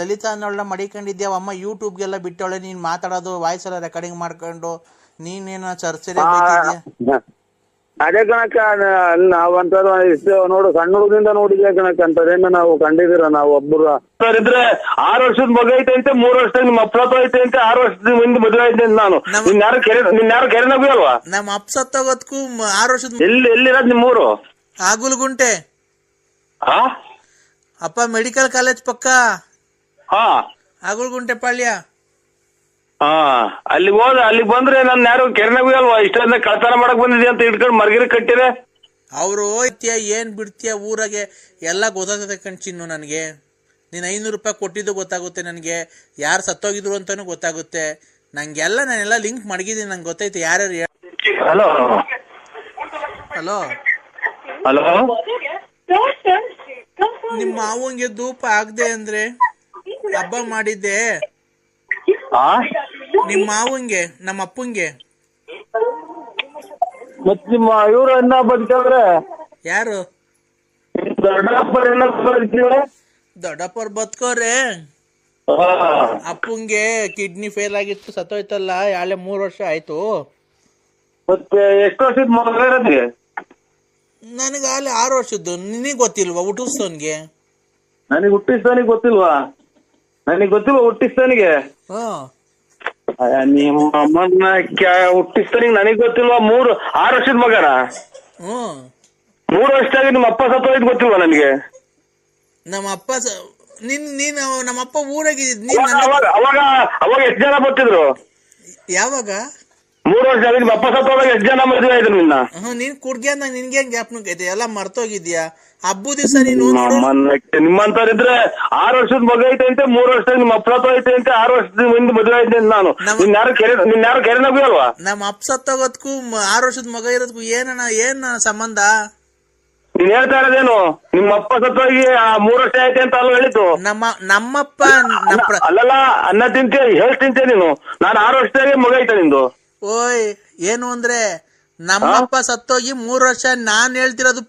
ಲಲಿತಾ ಅನ್ನೋಳ ಮಡಿಕೊಂಡಿದ್ದೆ. ಅವಮ್ಮ ಯೂಟ್ಯೂಬ್ಗೆಲ್ಲ ಬಿಟ್ಟವಳೆ. ನೀನ್ ಮಾತಾಡೋದು ವಾಯ್ಸ್ ಎಲ್ಲ ರೆಕಾರ್ಡಿಂಗ್ ಮಾಡ್ಕೊಂಡು ನೀನೇನೋ ಚರ್ಚೆ. ಅದೇ ಕಣಕ್ಕ, ನಾವಂತದ್ದು ಇಷ್ಟು ನೋಡು, ಸಣ್ಣ ಹುಡುಗದಿಂದ ನೋಡಿದ್ಯಾ ಕಣಕ್ಕ. ಅಂತದೇನ ನಾವು ಕಂಡಿದ್ದೀರ ನಾವು ಒಬ್ಬರು ಇದ್ರೆ 6 ವರ್ಷದ ಮಗ ಐತೆ ಅಂತೆ, 3 ವರ್ಷದಾಗ ನಿಮ್ಮ ಅಪ್ಪ ಐತೆ ಅಂತೆ, 6 ವರ್ಷದ ಮುಂದೆ ಮದುವೆ ಐತೆ ಅಂತ. ನಾನು ನಿನ್ಯಾರು ಕೆರೆನಗು ಅಲ್ವಾ? ನಮ್ಮ ಅಪ್ಪ ಸತ್ತೋಗೋದ್ಕು 6 ವರ್ಷದ. ಎಲ್ಲಿರೋದ್ ನಿಮ್ಮೂರು? ಆಗುಲ್ಗುಂಟೆ. ಅಪ್ಪ ಮೆಡಿಕಲ್ ಕಾಲೇಜ್ ಪಕ್ಕ. ಆಗುಲ್ಗುಂಟೆ ಪಾಳ್ಯ. ಹಾ ಅಲ್ಲಿಗೆ ಹೋದ ಅಲ್ಲಿಗೆ ಬಂದ್ರೆ ನನ್ ಯಾರು ಕೆರೆನಾಗ ಅಲ್ವಾ ಇಷ್ಟೊಂದ ಕಳ್ತನ ಮಾಡಕ್ ಬಂದಿದ್ಯಾ ಅಂತ ಇಟ್ಕೊಂಡು ಮರ್ಗಿರಿ ಕಟ್ಟಿರೆ. ಅವರು ಏನ್ ಬಿಡ್ತೀಯ ಊರಾಗೆ ಎಲ್ಲ ಗೊತ್ತಾಗುತ್ತೆ ಕಣ್ಚಿನ್ನು ನನಗೆ. ನೀನ್ 500 ರೂಪಾಯಿ ಕೊಟ್ಟಿದ್ದು ಗೊತ್ತಾಗುತ್ತೆ ನನಗೆ, ಯಾರು ಸತ್ತೋಗಿದ್ರು ಅಂತಾನು ಗೊತ್ತಾಗುತ್ತೆ ನಂಗೆಲ್ಲ. ನಾನೆಲ್ಲ ಲಿಂಕ್ ಮಡಗಿದ್ದೀನಿ, ನಂಗೆ ಗೊತ್ತೈತೆ ಯಾರ್ಯಾರು. ಹಲೋ ಹಲೋ ಹಲೋ ನಿಮ್ಮ ಮಾವಂಗೆ ಧೂಪ ಆಗದೆ ಅಂದ್ರೆ ಹಬ್ಬ ಮಾಡಿದ್ದೆ. ನಿಮ್ಮ ಮಾವಂಗೆ ನಮ್ಮ ಅಪ್ಪಂಗೆ ಮತ್ ನಿಮ್ಮ ಇವ್ರು ಅನ್ನ ಬದುಕಿದ್ರೆ ಯಾರು ದೊಡ್ಡಪ್ಪ ದೊಡ್ಡಪ್ಪರ್ ಬದುಕೋರೆ. ಅಪ್ಪಂಗೆ ಕಿಡ್ನಿ ಫೇಲ್ ಆಗಿತ್ತು, ಸತ್ತೋಯ್ತಲ್ಲ, ಯಾಳೆ 3 ವರ್ಷ ಆಯ್ತು. ಮತ್ತೆ ಎಷ್ಟು ವರ್ಷದ ಮಗ ಇರೋದಿಗೆ? ನನಗೆ ಅಲ್ಲಿ 6 ವರ್ಷದ್ದು. ನಿನಗೆ ಗೊತ್ತಿಲ್ವಾ ಹುಟ್ಟಿಸ್ತವನ್ಗೆ? ನನಗೆ ಹುಟ್ಟಿಸ್ತಾನಿಗೆ ಗೊತ್ತಿಲ್ವಾ? ನನಗೆ ಗೊತ್ತಿಲ್ವಾ ಹುಟ್ಟಿಸ್ತಾನಿಗೆ? ನಿಮ್ಮ ಅಮ್ಮನ ಹುಟ್ಟಿಸ್ತಾನಿಗೆ ನನಗ್ ಗೊತ್ತಿಲ್ವಾ? 6 ವರ್ಷದ ಮಗನ? 3 ವರ್ಷದಾಗ ನಿಮ್ಮ ಅಪ್ಪ ಸತ್ತೋಯ್ತು ಗೊತ್ತಿಲ್ವಾ ನನಗೆ? ನಮ್ಮ ಅಪ್ಪ ನೀನು ನಮ್ಮಪ್ಪ ಊರಾಗಿದ್ದ. ಅವಾಗ ಎಷ್ಟು ಜನ ಬರ್ತಿದ್ರು? ಯಾವಾಗ? 3 ವರ್ಷ ಆಗಿ ನಿಮ್ಮ ಅಪ್ಪ ಸತ್ತೋದಾಗ ಎಷ್ಟು ಜನ ಮದುವೆ ಆಯ್ತು ನಿನ್ನ? ನೀನ್ ಕುಡ್ಗೆ ಅಂದಾಗ ನಿನ್ಗೇನ್ ಜ್ಞಾಪನಕ್ಕೆ ಐತೆ? ಎಲ್ಲ ಮರ್ತೋಗಿದ್ಯಾ? ಹಬ್ಬ ದಿವಸ ನೀನು ನಿಮ್ಮಂತವ್ರಿದ್ರೆ 6 ವರ್ಷದ ಮಗ ಐತೆ ಅಂತೆ, 3 ವರ್ಷದಾಗ ನಿಮ್ಮ ಅಪ್ಪ ಸತ್ತೋಯ್ತೆ ಅಂತೆ, 6 ವರ್ಷದ ಮುಂದೆ ಮದುವೆ ಐತೆ ಅಂತ ನಾನು. ನಿನ್ಯಾರು ಕೆರೆನಾಗ ಅಲ್ವಾ? ನಮ್ಮ ಅಪ್ಪ ಸತ್ತೋಗೋದಕ್ಕೂ 6 ವರ್ಷದ ಮಗ ಇರೋದಕ್ಕೂ ಏನ್ ಸಂಬಂಧ? ನೀನ್ ಹೇಳ್ತಾ ಇರೋದೇನು? ನಿಮ್ಮ ಅಪ್ಪ ಸತ್ತೋಗಿ 3 ವರ್ಷ ಐತೆ ಅಂತ ಅಲ್ಲ ಹೇಳಿದ್ದು? ನಮ್ಮಪ್ಪ ಅಲ್ಲಲ್ಲ, ಅನ್ನ ತಿಂತೆ ಹೇಳ್ತಿಂತೆ ನೀನು. ನಾನು 6 ವರ್ಷದಾಗೆ ಮಗ ಐತೆ ನಿಂದು. ಓಯ್ ಏನು ಅಂದ್ರೆ ನಮ್ಮಪ್ಪ ಸತ್ತೋಗಿ 3 ವರ್ಷ. ನಾನ್ ಹೇಳ್ತಿರೋದು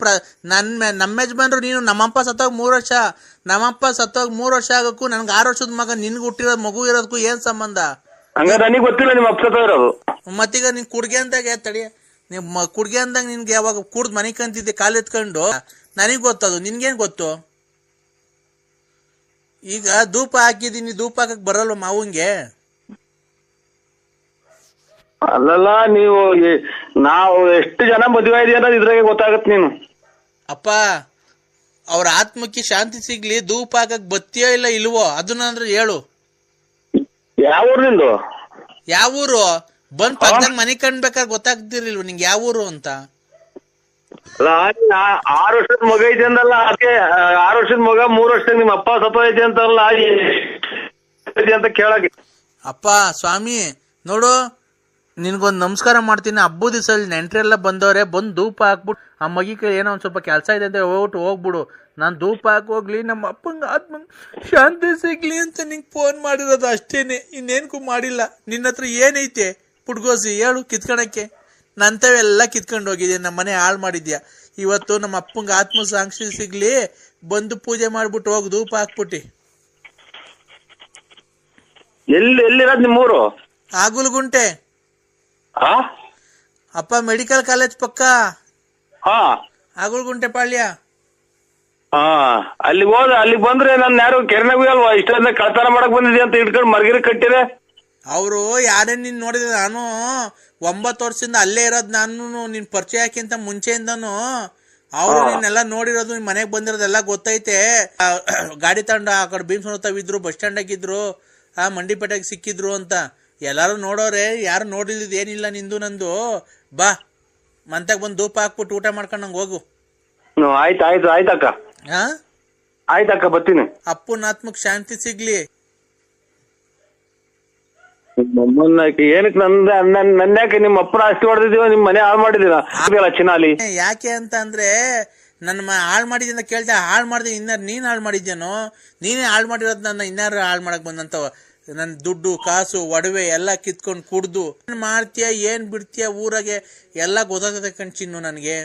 ನಮ್ಮ ಯಜಮಾನ್ರು. ನೀನು ನಮ್ಮಪ್ಪ ಸತ್ತೋಗಿ 3 ವರ್ಷ, ನಮ್ಮಪ್ಪ ಸತ್ತೋಗಿ 3 ವರ್ಷ ಆಗಕ್ಕೂ ನನ್ಗೆ 6 ವರ್ಷದ ಮಗ ನಿನ್ಗೆ ಹುಟ್ಟಿರೋದು ಮಗು ಇರೋದಕ್ಕೂ ಏನ್ ಸಂಬಂಧ? ಹಂಗಾರೆ ನನಗೆ ಗೊತ್ತಿಲ್ಲ ನಿಮ್ಮ ಅಪ್ಪ ಸತ್ತೋಗಿರೋದು. ಮತ್ತೀಗ ನೀನ್ ಕುಡ್ಗೆ ಅಂದಾಗ ತಡಿಯ, ನೀವು ಕುಡ್ಗೆ ಅಂದಾಗ ನಿನ್ಗೆ ಯಾವಾಗ ಕುಡ್ದು ಮನೆ ಕಂತಿದ್ದೆ ಕಾಲೆತ್ಕೊಂಡು, ನನಗ್ ಗೊತ್ತದು, ನಿನ್ಗೇನ್ ಗೊತ್ತು? ಈಗ ಧೂಪ ಹಾಕಿದೀನಿ, ಧೂಪ ಹಾಕಕ್ ಬರಲ್ವ ಮಾವಂಗೆ? ಅಲ್ಲಲ್ಲ, ನಾವು ಎಷ್ಟು ಜನ ಮದುವೆ ಇದೆಯಾ ಅನ್ನೋದು ಇದ್ರಾಗೆ ಗೊತ್ತಾಗತ್ತೆ. ನೀನು ಅಪ್ಪ ಅವ್ರ ಆತ್ಮಕ್ಕೆ ಶಾಂತಿ ಸಿಗ್ಲಿ, ಧೂಪ ಹಾಕಕ್ ಬತ್ತಿಯೋ ಇಲ್ಲ ಇಲ್ವೋ ಅದನ್ನ ಹೇಳು. ಯಾವ ಊರು ನಿಂದು? ಯಾವ ಊರು? ಬಂದ್ ಪಕ್ಕದಾಗ ಮನೆ ಕಂಡ್ಬೇಕಾದ್ರೆ ಗೊತ್ತಾಗ್ತಿರ್ಲಿಲ್ವ ನಿಂಗೆ ಯಾವ ಊರು ಅಂತ? 6 ವರ್ಷದ ಮಗ ಐತೆ ಅಂದಲ್ಲ, ಅದಕ್ಕೆ 6 ವರ್ಷದ ಮಗ 3 ವರ್ಷದಾಗ ನಿಮ್ಮ ಅಪ್ಪ ಸತ್ತೋಯ್ತೆ ಅಂತಲ್ಲ ಅಂತ ಕೇಳಕ್ಕೆ. ಅಪ್ಪ ಸ್ವಾಮಿ ನೋಡು, ನಿನ್ಗೊಂದ್ ನಮಸ್ಕಾರ ಮಾಡ್ತೀನಿ. ಹಬ್ಬದ ದಿವಸ ನೆಂಟ್ರೆಲ್ಲ ಬಂದವ್ರೆ, ಬಂದ್ ಧೂಪ ಹಾಕ್ಬಿಟ್ಟು ಆ ಮಗಿಗೆ ಏನೋ ಒಂದ್ ಸ್ವಲ್ಪ ಕೆಲಸ ಇದೆ ಅಂತ ಹೋಗ್ಬಿಡು. ನಾನ್ ಧೂಪ ಹಾಕೋಗ್ಲಿ, ನಮ್ಮ ಅಪ್ಪಂಗ ಆತ್ಮ ಶಾಂತಿ ಸಿಗ್ಲಿ ಅಂತ ನಿಂಗೆ ಫೋನ್ ಮಾಡಿರೋದು ಅಷ್ಟೇನೆ, ಇನ್ನೇನ್ಕು ಮಾಡಿಲ್ಲ. ನಿನ್ನ ಹತ್ರ ಏನೈತೆ ಪುಡ್ಗೋಸಿ ಹೇಳು ಕಿತ್ಕೊಳಕ್ಕೆ? ನಂತವೆಲ್ಲ ಕಿತ್ಕೊಂಡು ಹೋಗಿದ್ಯಾ, ನಮ್ಮ ಮನೆ ಹಾಳು ಮಾಡಿದ್ಯಾ. ಇವತ್ತು ನಮ್ಮ ಅಪ್ಪಂಗ ಆತ್ಮ ಸಾಕ್ಷಿ ಸಿಗ್ಲಿ, ಬಂದು ಪೂಜೆ ಮಾಡ್ಬಿಟ್ಟು ಹೋಗಿ ಧೂಪ ಹಾಕ್ಬಿಟ್ಟಿ. ಎಲ್ಲಿರೋದು ನಿಮ್ಮೂರು? ಆಗುಲ್ಗುಂಟೆ ಅಪ್ಪ, ಮೆಡಿಕಲ್ ಕಾಲೇಜ್ ಪಕ್ಕ ಆಗುಲ್ಗುಂಟೆ ಪಾಳ್ಯ. ಅಲ್ಲಿಗೆ ಹೋದ ಅಲ್ಲಿಗೆ ಬಂದ್ರೆ ನನ್ ಯಾರು ಕೆರೆನಾಗ ಅಲ್ವಾ ಇಷ್ಟೊಂದ ಕಳ್ತನ ಮಾಡಕ್ ಬಂದಿದ್ಯಾ ಅಂತ ಇಟ್ಕೊಂಡು ಮರ್ಗಿರಿ ಕಟ್ಟಿರೆ. ಅವರು ಯಾರೇ ನೀನ್ ನೋಡಿದ್ರೆ, ನಾನು 9 ವರ್ಷದಿಂದ ಅಲ್ಲೇ ಇರೋದು. ನಾನು ನಿನ್ ಪರಿಚಯ ಹಾಕಿಂತ ಮುಂಚೆಯಿಂದನು ಅವರು ನಿನ್ನೆಲ್ಲ ನೋಡಿರೋದು, ನಿನ್ ಮನೆಗ್ ಬಂದಿರೋದೆಲ್ಲ ಗೊತ್ತೈತೆ. ಗಾಡಿ ತಗೊಂಡು ಆ ಕಡೆ ಭೀಮಸಂದ್ರತಾವಿದ್ರು, ಬಸ್ ಸ್ಟ್ಯಾಂಡ್ ಆಗಿದ್ರು, ಮಂಡಿಪೇಟೆಗೆ ಸಿಕ್ಕಿದ್ರು ಅಂತ ಎಲ್ಲಾರು ನೋಡೋರೆ. ಯಾರು ನೋಡಿದ್ ಏನಿಲ್ಲ ನಿಂದು ನಂದು. ಬಾ ಮಂತಾಗ ಬಂದು ಧೂಪ ಹಾಕ್ಬಿಟ್ಟು ಊಟ ಮಾಡ್ಕೊಂಡು ನಂಗೆ ಹೋಗು. ಆಯ್ತಕ್ಕ, ಆಯ್ತಕ್ಕ ಬರ್ತೀನಿ. ಅಪ್ಪನ ಆತ್ಮಕ್ ಶಾಂತಿ ಸಿಗ್ಲಿ. ಏನಕ್ಕೆ ನನ್ಯಾಕೆ ನಿಮ್ಮ ಅಪ್ಪನ ಆಸ್ತಿ ಹೊಡೆದಿದೀವ, ನಿಮ್ ಮನೆ ಹಾಳು ಮಾಡಿದೀರ ಚಿನಾಲಿ? ಯಾಕೆ ಅಂತ ಅಂದ್ರೆ ನನ್ನ ಹಾಳು ಮಾಡಿದ್ಯ ಅಂತ ಕೇಳ್ತಾ, ಹಾಳು ಮಾಡಿದೆ ಇನ್ನಾರು ನೀನ್ ಹಾಳು ಮಾಡಿದ್ಯಾನೋ? ನೀನೇ ಹಾಳು ಮಾಡಿರೋದ್ ನನ್ನ ಇನ್ನಾರು ಹಾಳು ಮಾಡಕ್ ಬಂದಂತವ. ನನ್ ದುಡ್ಡು ಕಾಸು ಒಡವೆ ಎಲ್ಲ ಕಿತ್ಕೊಂಡು ಕುಡ್ದು ಏನ್ ಮಾಡ್ತೀಯ, ಏನ್ ಬಿಡ್ತೀಯ ಊರಾಗೆ ಎಲ್ಲ ಗೊತ್ತಾಗುತ್ತೆ ಕಣ್ಚಿನ್ನು ನನಗೆ.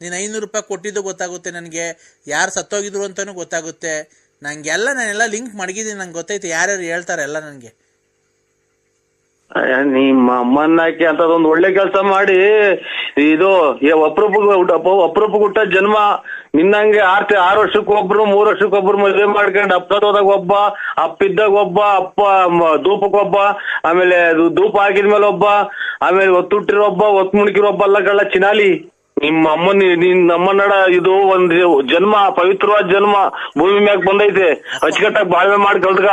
ನೀನ್ 500 ರೂಪಾಯಿ ಕೊಟ್ಟಿದ್ದು ಗೊತ್ತಾಗುತ್ತೆ ನನಗೆ, ಯಾರು ಸತ್ತೋಗಿದ್ರು ಅಂತಾನು ಗೊತ್ತಾಗುತ್ತೆ ನಂಗೆಲ್ಲ. ನಾನೆಲ್ಲ ಲಿಂಕ್ ಮಡಗಿದ್ದೀನಿ, ನಂಗೆ ಗೊತ್ತೈತೆ ಯಾರ್ಯಾರು ಹೇಳ್ತಾರೆ ಎಲ್ಲ ನನಗೆ. ನಿಮ್ಮ ಅಮ್ಮನಾಕಿ ಅಂತದೊಂದು ಒಳ್ಳೆ ಕೆಲಸ ಮಾಡಿ, ಇದು ಅಪರೂಪಕ್ಕೆ ಹುಟ್ಟ ಜನ್ಮ. ನಿನ್ನಂಗೆ 6 ವರ್ಷಕ್ಕೊಬ್ರು 3 ವರ್ಷಕ್ಕೊಬ್ರು ಮದುವೆ ಮಾಡ್ಕೊಂಡು ಅಪ್ಪದಾಗ ಒಬ್ಬ, ಅಪ್ಪಿದ್ದಾಗ ಒಬ್ಬ, ಅಪ್ಪ ಧೂಪಕ್ಕೊಬ್ಬ, ಆಮೇಲೆ ಧೂಪ ಹಾಕಿದ್ಮೇಲೆ ಒಬ್ಬ, ಆಮೇಲೆ ಒತ್ತುಟ್ಟಿರೋ ಒಬ್ಬ, ಒತ್ತು ಮುಣಕಿರೋ ಒಬ್ಬ ಅಲ್ಲ ಕಳ್ಳ ಚಿನಾಲಿ. ನಿಮ್ಮ ನಮ್ಮನ್ನಡ ಇದು ಒಂದು ಜನ್ಮ, ಪವಿತ್ರವಾದ ಜನ್ಮ ಭೂಮಿ ಮ್ಯಾಗ ಬಂದೈತೆ. ಅಚ್ಚುಕಟ್ಟಾಗಿ ಬಾಳ್ವೆ ಮಾಡಿ ಕಳ್ದ್ಗ.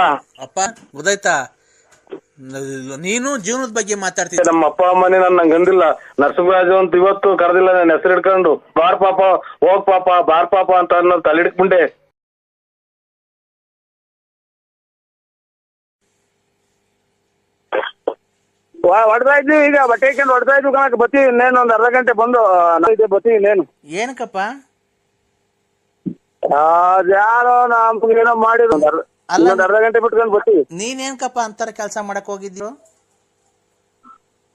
ಅಪ್ಪ ಗೊತ್ತಾಯ್ತಾ? ನೀನು ಜೀವನದ ಬಗ್ಗೆ ಮಾತಾಡ್ತಿದ್ದ. ನಮ್ಮ ಅಪ್ಪ ಅಮ್ಮನೇ ನಂಗೆ ಅಂದಿಲ್ಲ, ನರಸಿಂಹರಾಜು ಅಂತ ಇವತ್ತು ಕರೆದಿಲ್ಲ, ನನ್ನ ಹೆಸರು ಹಿಡ್ಕೊಂಡು ಬಾರ್ ಪಾಪ ಹೋಗ್ ಪಾಪ ಬಾರ್ ಪಾಪ ಅಂತ ಅನ್ನೋ ತಲೆ ಹಿಡ್ಕೊಂಡೆ. ಹೊಡ್ತಾ ಇದ್ವಿ, ಈಗ ಬಟ್ಟೆ ಹಾಕೊಂಡು ಹೊಡ್ತಾ ಇದ್ವಿ ಕಣಕ್. ಬತ್ತೀವಿ ಇನ್ನೇನು ಒಂದ್ ಅರ್ಧ ಗಂಟೆ ಬಂದು ಬತ್ತೀವಿ ಇನ್ನೇನು. ಏನಕ್ಕಪ್ಪ ಯಾರೋ ನಮ್ಗೇನೋ ಮಾಡಿದ್ರು, ಇನ್ನೊಂದ್ ಅರ್ಧ ಗಂಟೆ ಬಿಟ್ಕೊಂಡು ಬರ್ತೀವಿ. ನೀನೇನ್ಕಪ್ಪ ಅಂತರ ಕೆಲಸ ಮಾಡಕ್ ಹೋಗಿದ್ರು?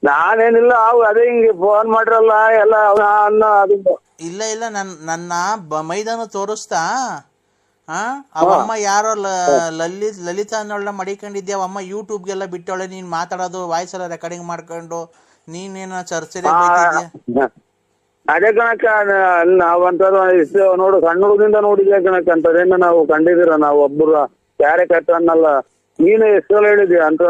ನಾನೇನಿಲ್ಲ, ಅದೇ ಹಿಂಗೆ ಫೋನ್ ಮಾಡಿರಲ್ಲ ಎಲ್ಲ ಅನ್ನೋ ಅದು. ಇಲ್ಲ ಇಲ್ಲ, ನನ್ನ ಮೈದಾನ ತೋರಿಸ್ತಾ ಅವಮ್ಮ ಯಾರೋ ಲಲಿತಾ ಅನ್ನೋಳ ಮಡಿಕೊಂಡಿದ್ದೆ, ಅವಮ್ಮ ಯೂಟ್ಯೂಬ್ಗೆಲ್ಲ ಬಿಟ್ಟವಳೆ, ನೀನ್ ಮಾತಾಡೋದು ವಾಯ್ಸ್ ಎಲ್ಲ ರೆಕಾರ್ಡಿಂಗ್ ಮಾಡ್ಕೊಂಡು ನೀನೇನೋ ಚರ್ಚೆ. ಅದೇ ಕಣಕ್ಕ, ನಾವಂತದ್ದು ನೋಡು ಸಣ್ಣ ಹುಡುಗದಿಂದ ನೋಡಿದ್ಯಾ ಕಣಕ್ಕ, ಅಂತದೇನ ನಾವು ಕಂಡಿದ್ದೀರ ನಾವು ಒಬ್ಬರು ಯಾರೇ ಕಟ್ಟ ಅನ್ನಲ್ಲ. ನೀನು ಎಷ್ಟು ಸಲ ಹೇಳಿದ್ಯಾ ಅಂತ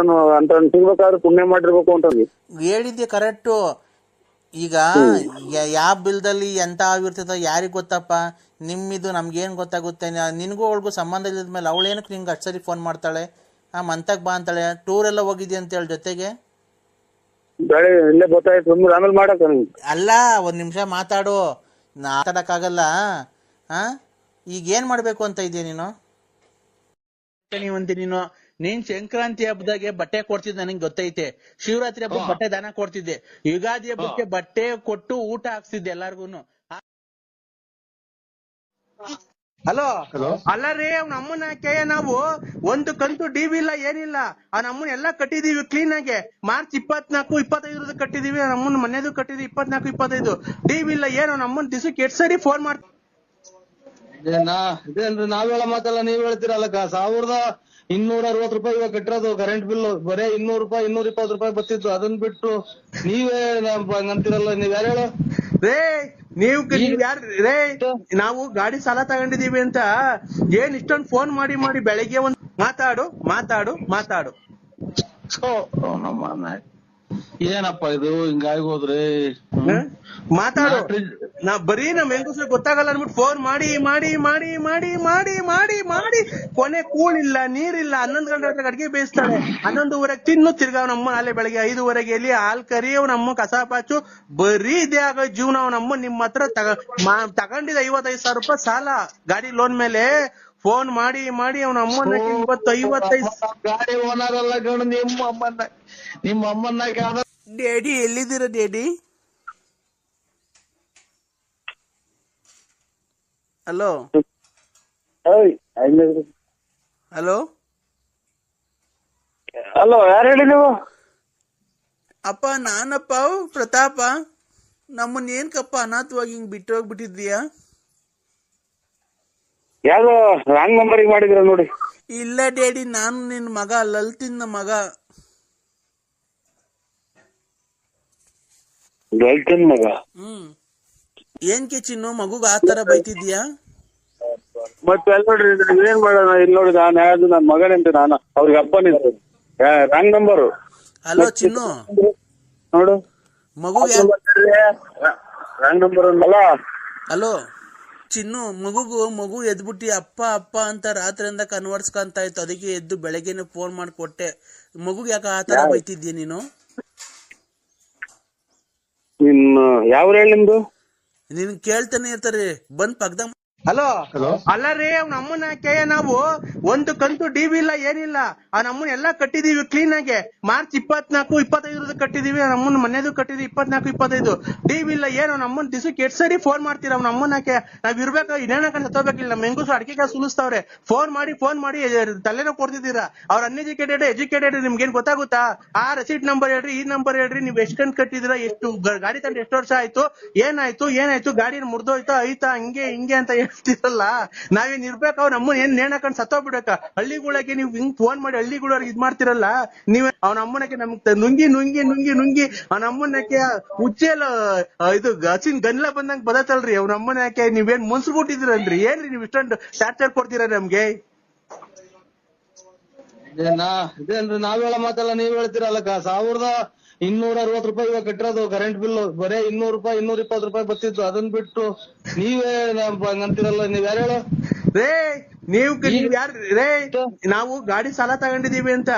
ಸಿಗ್ಬೇಕಾದ್ರೆ ಪುಣ್ಯ ಮಾಡಿರ್ಬೇಕು ಅಂತ ಹೇಳಿದ್ದೆ. ಕರೆಕ್ಟು. ಈಗ ಯಾವ ಬಿಲ್ದಲ್ಲಿ ಎಂತ ಆಗಿರ್ತದ ಯಾರಿಗ್ ಗೊತ್ತಪ್ಪ, ನಿಮ್ಮಿದು ನಮ್ಗೇನ್ ಗೊತ್ತಾಗುತ್ತೆ? ನಿನ್ಗೂ ಅವಳಿಗೂ ಸಂಬಂಧ ಇಲ್ಲದ್ಮೇಲೆ ಅವಳೇನಕ್ಕೆ ನಿಂಗೆ ಅಷ್ಟು ಸರಿ ಫೋನ್ ಮಾಡ್ತಾಳೆ? ಮಂತಕ್ ಬಾ ಅಂತಾಳೆ, ಟೂರ್ ಎಲ್ಲ ಹೋಗಿದ್ದೆ ಅಂತ ಹೇಳಿ ಜೊತೆಗೆ. ಇಲ್ಲೇ ಗೊತ್ತಾಯ್ತು, ಆಮೇಲೆ ಮಾಡಕ್ ಅಲ್ಲ, ಒಂದ್ ನಿಮಿಷ ಮಾತಾಡು, ಮಾತಾಡಕ್ಕಾಗಲ್ಲ. ಈಗ ಏನ್ ಮಾಡ್ಬೇಕು ಅಂತ ಇದೆಯಾ ನೀನು? ನೀನ್ ಸಂಕ್ರಾಂತಿ ಹಬ್ಬದಾಗೆ ಬಟ್ಟೆ ಕೊಡ್ತಿದ್ದೆ ನನಗೆ ಗೊತ್ತೈತೆ, ಶಿವರಾತ್ರಿ ಹಬ್ಬಕ್ಕೆ ಬಟ್ಟೆ ದಾನ ಕೊಡ್ತಿದ್ದೆ, ಯುಗಾದಿ ಹಬ್ಬಕ್ಕೆ ಬಟ್ಟೆ ಕೊಟ್ಟು ಊಟ ಹಾಕ್ತಿದ್ದೆ ಎಲ್ಲಾರ್ಗೂನು. ಹಲೋ ಅಲ್ಲ ರೀ, ಅವ್ನ ಅಮ್ಮನ ನಾವು ಒಂದು ಕಂತು ಡಿವಿ ಇಲ್ಲ ಏನಿಲ್ಲ, ಅವ್ನ ಅಮ್ಮನ ಎಲ್ಲಾ ಕಟ್ಟಿದೀವಿ ಕ್ಲೀನ್ ಆಗಿ. ಮಾರ್ಚ್ 24, 25 ಕಟ್ಟಿದೀವಿ, ಅವ್ನ ಅಮ್ಮನ ಮನೆದು ಕಟ್ಟಿದೀವಿ 24, 25. ಡಿವಿ ಇಲ್ಲ ಏನು, ಅವ್ನ ಅಮ್ಮನ ದಿವಸಕ್ಕೆ 8 ಸರಿ ಫೋನ್ ಮಾಡ್ತೀವಿ. ಇದೇನ್ರಿ ನಾವ್ ಹೇಳೋ ಮಾತಲ್ಲ ನೀವ್ ಹೇಳ್ತೀರಲ್ಲಕ್ಕ. 1260 ರೂಪಾಯಿ ಇವಾಗ ಕಟ್ಟಿರೋದು ಕರೆಂಟ್ ಬಿಲ್, ಬರೇ 200 ರೂಪಾಯಿ 220 ರೂಪಾಯಿ ಬರ್ತಿತ್ತು. ಅದನ್ನ ಬಿಟ್ಟು ನೀವೇ ಅಂತೀರಲ್ಲ, ನೀವ್ ಯಾರು ಹೇಳು ರೇ? ನೀವ್ ಯಾರು ರೇ? ನಾವು ಗಾಡಿ ಸಾಲ ತಗೊಂಡಿದೀವಿ ಅಂತ ಏನ್ ಇಷ್ಟೊಂದು ಫೋನ್ ಮಾಡಿ ಬೆಳಿಗ್ಗೆ ಒಂದ್ ಮಾತಾಡು. ಏನಪ್ಪ ಇದು ಹಿಂಗಾಗಿ ಹೋದ್ರಿ? ಮಾತಾಡು. ನಾ ಬರೀ ನಮ್ ಹೆಂಗಸ್ರಿಗೆ ಗೊತ್ತಾಗಲ್ಲ ಅನ್ಬಿಟ್ಟು ಫೋನ್ ಮಾಡಿ ಕೊನೆ ಕೂಳಿಲ್ಲ ನೀರಿಲ್ಲ. 11 ಗಂಟೆ ಅಡ್ಗೆ ಬೇಯಿಸ್ತಾಳೆ, 11:30 ತಿನ್ನು ತಿರ್ಗಾ ಅವನಮ್ಮ ನಾಳೆ ಬೆಳಗ್ಗೆ 5:30 ಎಲ್ಲಿ ಹಾಲ್ ಕರಿ ಅವನಮ್ಮ ಕಸ ಪಾಚು, ಬರೀ ಇದೇ ಆಗೋ ಜೀವನ. ಅವನಮ್ಮ ನಿಮ್ಮ ಹತ್ರ ತಗೊಂಡಿದ್ದ 55,000 ರೂಪಾಯಿ ಸಾಲ ಗಾಡಿ ಲೋನ್ ಮೇಲೆ. ಫೋನ್ ಮಾಡಿ ಅವನ ಅಮ್ಮನ 55 ಗಾಡಿ ಓನರ್ ಅಲ್ಲ ಗಣ, ನಿಮ್ಮ ಅಮ್ಮನ್ನ ಡ್ಯಾಡಿ ಎಲ್ಲಿದ್ದೀರ ಡ್ಯಾಡಿ? ಹಲೋ ಹಲೋ, ಯಾರು ಹೇಳಿ ನೀವು? ಅಪ್ಪ ನಾನಪ್ಪ ಪ್ರತಾಪ. ನಮ್ಮನ್ನ ಏನ್ಕಪ್ಪ ಅನಾಥವಾಗಿ ಹಿಂಗ್ ಬಿಟ್ಟು ಹೋಗ್ಬಿಟ್ಟಿದ್ಯಾ? ಯಾವ್ದೋ ರಾಂಗ್ ನಂಬರಿಗೆ ಮಾಡಿದ್ರ ನೋಡಿ. ಇಲ್ಲ ಡ್ಯಾಡಿ, ನಾನು ನಿನ್ ಮಗ, ಲಲಿತಿನ ಮಗ. ಮಗ? ಏನ್ಕೆ ಚಿನ್ನು ಮಗುಗ ಆತರ ಬೈತಿದ್ಯಾ? ಮತ್ತೆ ಅಲ್ಲಿ ನೋಡ್ರಿ, ಏನ್ ಮಾಡೋಣ? ಇಲ್ಲಿ ನೋಡಿ, ನಾನು ಯಾವ್ದು ನನ್ ಮಗನಂತೆ, ನಾನು ಅವ್ರಿಗೆ ಅಪ್ಪನಿದ್ದೆ. Wrong number. ಹಲೋ ಚಿನ್ನು, ನೋಡು ಮಗುಗೆ ರಾಂಗ್ ನಂಬರ್ ಅಲ್ಲ. ಹಲೋ ಚಿನ್ನು, ಮಗು ಎದ್ಬಿಟ್ಟು ಅಪ್ಪ ಅಂತ ರಾತ್ರಿಯಿಂದ ಕನ್ವರ್ಸ್ಕೊಂತ ಇತ್ತು, ಅದಕ್ಕೆ ಎದ್ದು ಬೆಳಗ್ಗೆನೆ ಫೋನ್ ಮಾಡಿಕೊಟ್ಟೆ. ಮಗುಗೆ ಯಾಕೆ ಆತರ ಬೈತಿದ್ಯಾ ನೀನು? ಯಾವ ಹೇಳಿ ನಿಮ್ದು? ನಿನ್ ಕೇಳ್ತಾನೆ ಇರ್ತಾರೆ, ಬಂದ್ ಪಕ್ಕದ. ಹಲೋ ಅಲ್ಲ ರೀ, ಅವ್ನ ಅಮ್ಮನ ನಾವು ಒಂದು ಕಂತು ಡಿವಿ ಇಲ್ಲ ಏನಿಲ್ಲ, ಅವ್ನ ಅಮ್ಮನ ಎಲ್ಲಾ ಕಟ್ಟಿದೀವಿ ಕ್ಲೀನ್ ಆಗಿ. ಮಾರ್ಚ್ 24, 25 ಕಟ್ಟಿದೀವಿ, ಅವ್ನ ಅಮ್ಮನ ಮನೆದು ಕಟ್ಟಿದೀವಿ 24, 25. ಡಿವಿ ಇಲ್ಲ ಏನು, ಅವ್ನ ಅಮ್ಮನ ದಿವಸಕ್ಕೆ 8 ಸರಿ ಫೋನ್ ಮಾಡ್ತೀರ. ಅವ್ನ ಅಮ್ಮನಕ್ಕೆ ನಾವ್ ಇರ್ಬೇಕು, ಇನ್ನೇನ ಕಡೆ ಸತ್ತೋಗ್ಬೇಕಿಲ್ಲ. ನಮ್ಮ ಹೆಂಗಸು ಅಡಿಕೆ ಕಾಸು ಸುಲಿಸ್ತಾವ್ರೆ. ಫೋನ್ ಮಾಡಿ ತಲೆನೋ ಕೊಡ್ತಿದ್ದೀರಾ. ಅವ್ರ ಎಜುಕೇಟೆಡ್ ನಿಮ್ಗೇನ್ ಗೊತ್ತಾಗುತ್ತಾ? ಆ ರೆಸಿಟ್ ನಂಬರ್ ಹೇಳ್ರಿ, ಈ ನಂಬರ್ ಹೇಳ್ರಿ, ನೀವ್ ಎಷ್ಟು ಕಂತು ಕಟ್ಟಿದೀರಾ, ಎಷ್ಟು ಗಾಡಿ ತಂದು ಎಷ್ಟು ವರ್ಷ ಆಯ್ತು, ಏನಾಯ್ತು ಗಾಡಿ ಮುರ್ದೋಯ್ತಾ ಐತಾ ಹಿಂಗೆ ಅಂತ ಹೇಳ್ತಿರಲ್ಲ. ನಾವೇನ್ ಇರ್ಬೇಕು? ಅವ್ನ ಅಮ್ಮನ ಏನ್ ನೇಣಾಕೊಂಡ್ ಸತ್ತೋಗ್ಬಿಡಕ? ಹಳ್ಳಿಗಳಿಗೆ ನೀವು ಹಿಂಗ್ ಫೋನ್ ಮಾಡಿ ಹಳ್ಳಿಗಳವ್ರಿಗೆ ಇದ್ ಮಾಡ್ತಿರಲ್ಲ. ನೀವ್ ಅವ್ನ ಅಮ್ಮನಕ್ಕೆ ನಮ್ಗ್ ನುಂಗಿ ಅವ್ನ ಅಮ್ಮನಕ್ಕೆ ಉಚ್ಚೆಲ್ಲ ಇದು ಹಸಿನ್ ಗನ್ಲ ಬಂದಂಗ್ ಬದತಲ್ರಿ. ಅವ್ನ ಅಮ್ಮನಕ್ಕೆ ನೀವೇನ್ ಮುನ್ಸ್ಬಿಟ್ಟಿದಿರಲ್ರಿ? ಏನ್ರಿ ನೀವ್ ಇಷ್ಟೊಂದು ಟಾರ್ಚರ್ ಕೊಡ್ತೀರಾ ನಮ್ಗೆ? ಇದೇನ್ರಿ ನಾವ್ ಹೇಳೋ ಮಾತಲ್ಲ ನೀವ್ ಹೇಳ್ತೀರಲ್ಲಕ್ಕ. 1260 ರೂಪಾಯಿ ಇವಾಗ ಕಟ್ಟಿರೋದು ಕರೆಂಟ್ ಬಿಲ್, ಬರೇ 200 ರೂಪಾಯಿ 220 ರೂಪಾಯಿ ಬರ್ತಿತ್ತು. ಅದನ್ನ ಬಿಟ್ಟು ನೀವೇ ಅಂತೀರಲ್ಲ, ನೀವ್ ಯಾರು ಹೇಳು? ರೇ ನೀವ್ ಯಾರು ರೇ ನಾವು ಗಾಡಿ ಸಾಲ ತಗೊಂಡಿದೀವಿ ಅಂತ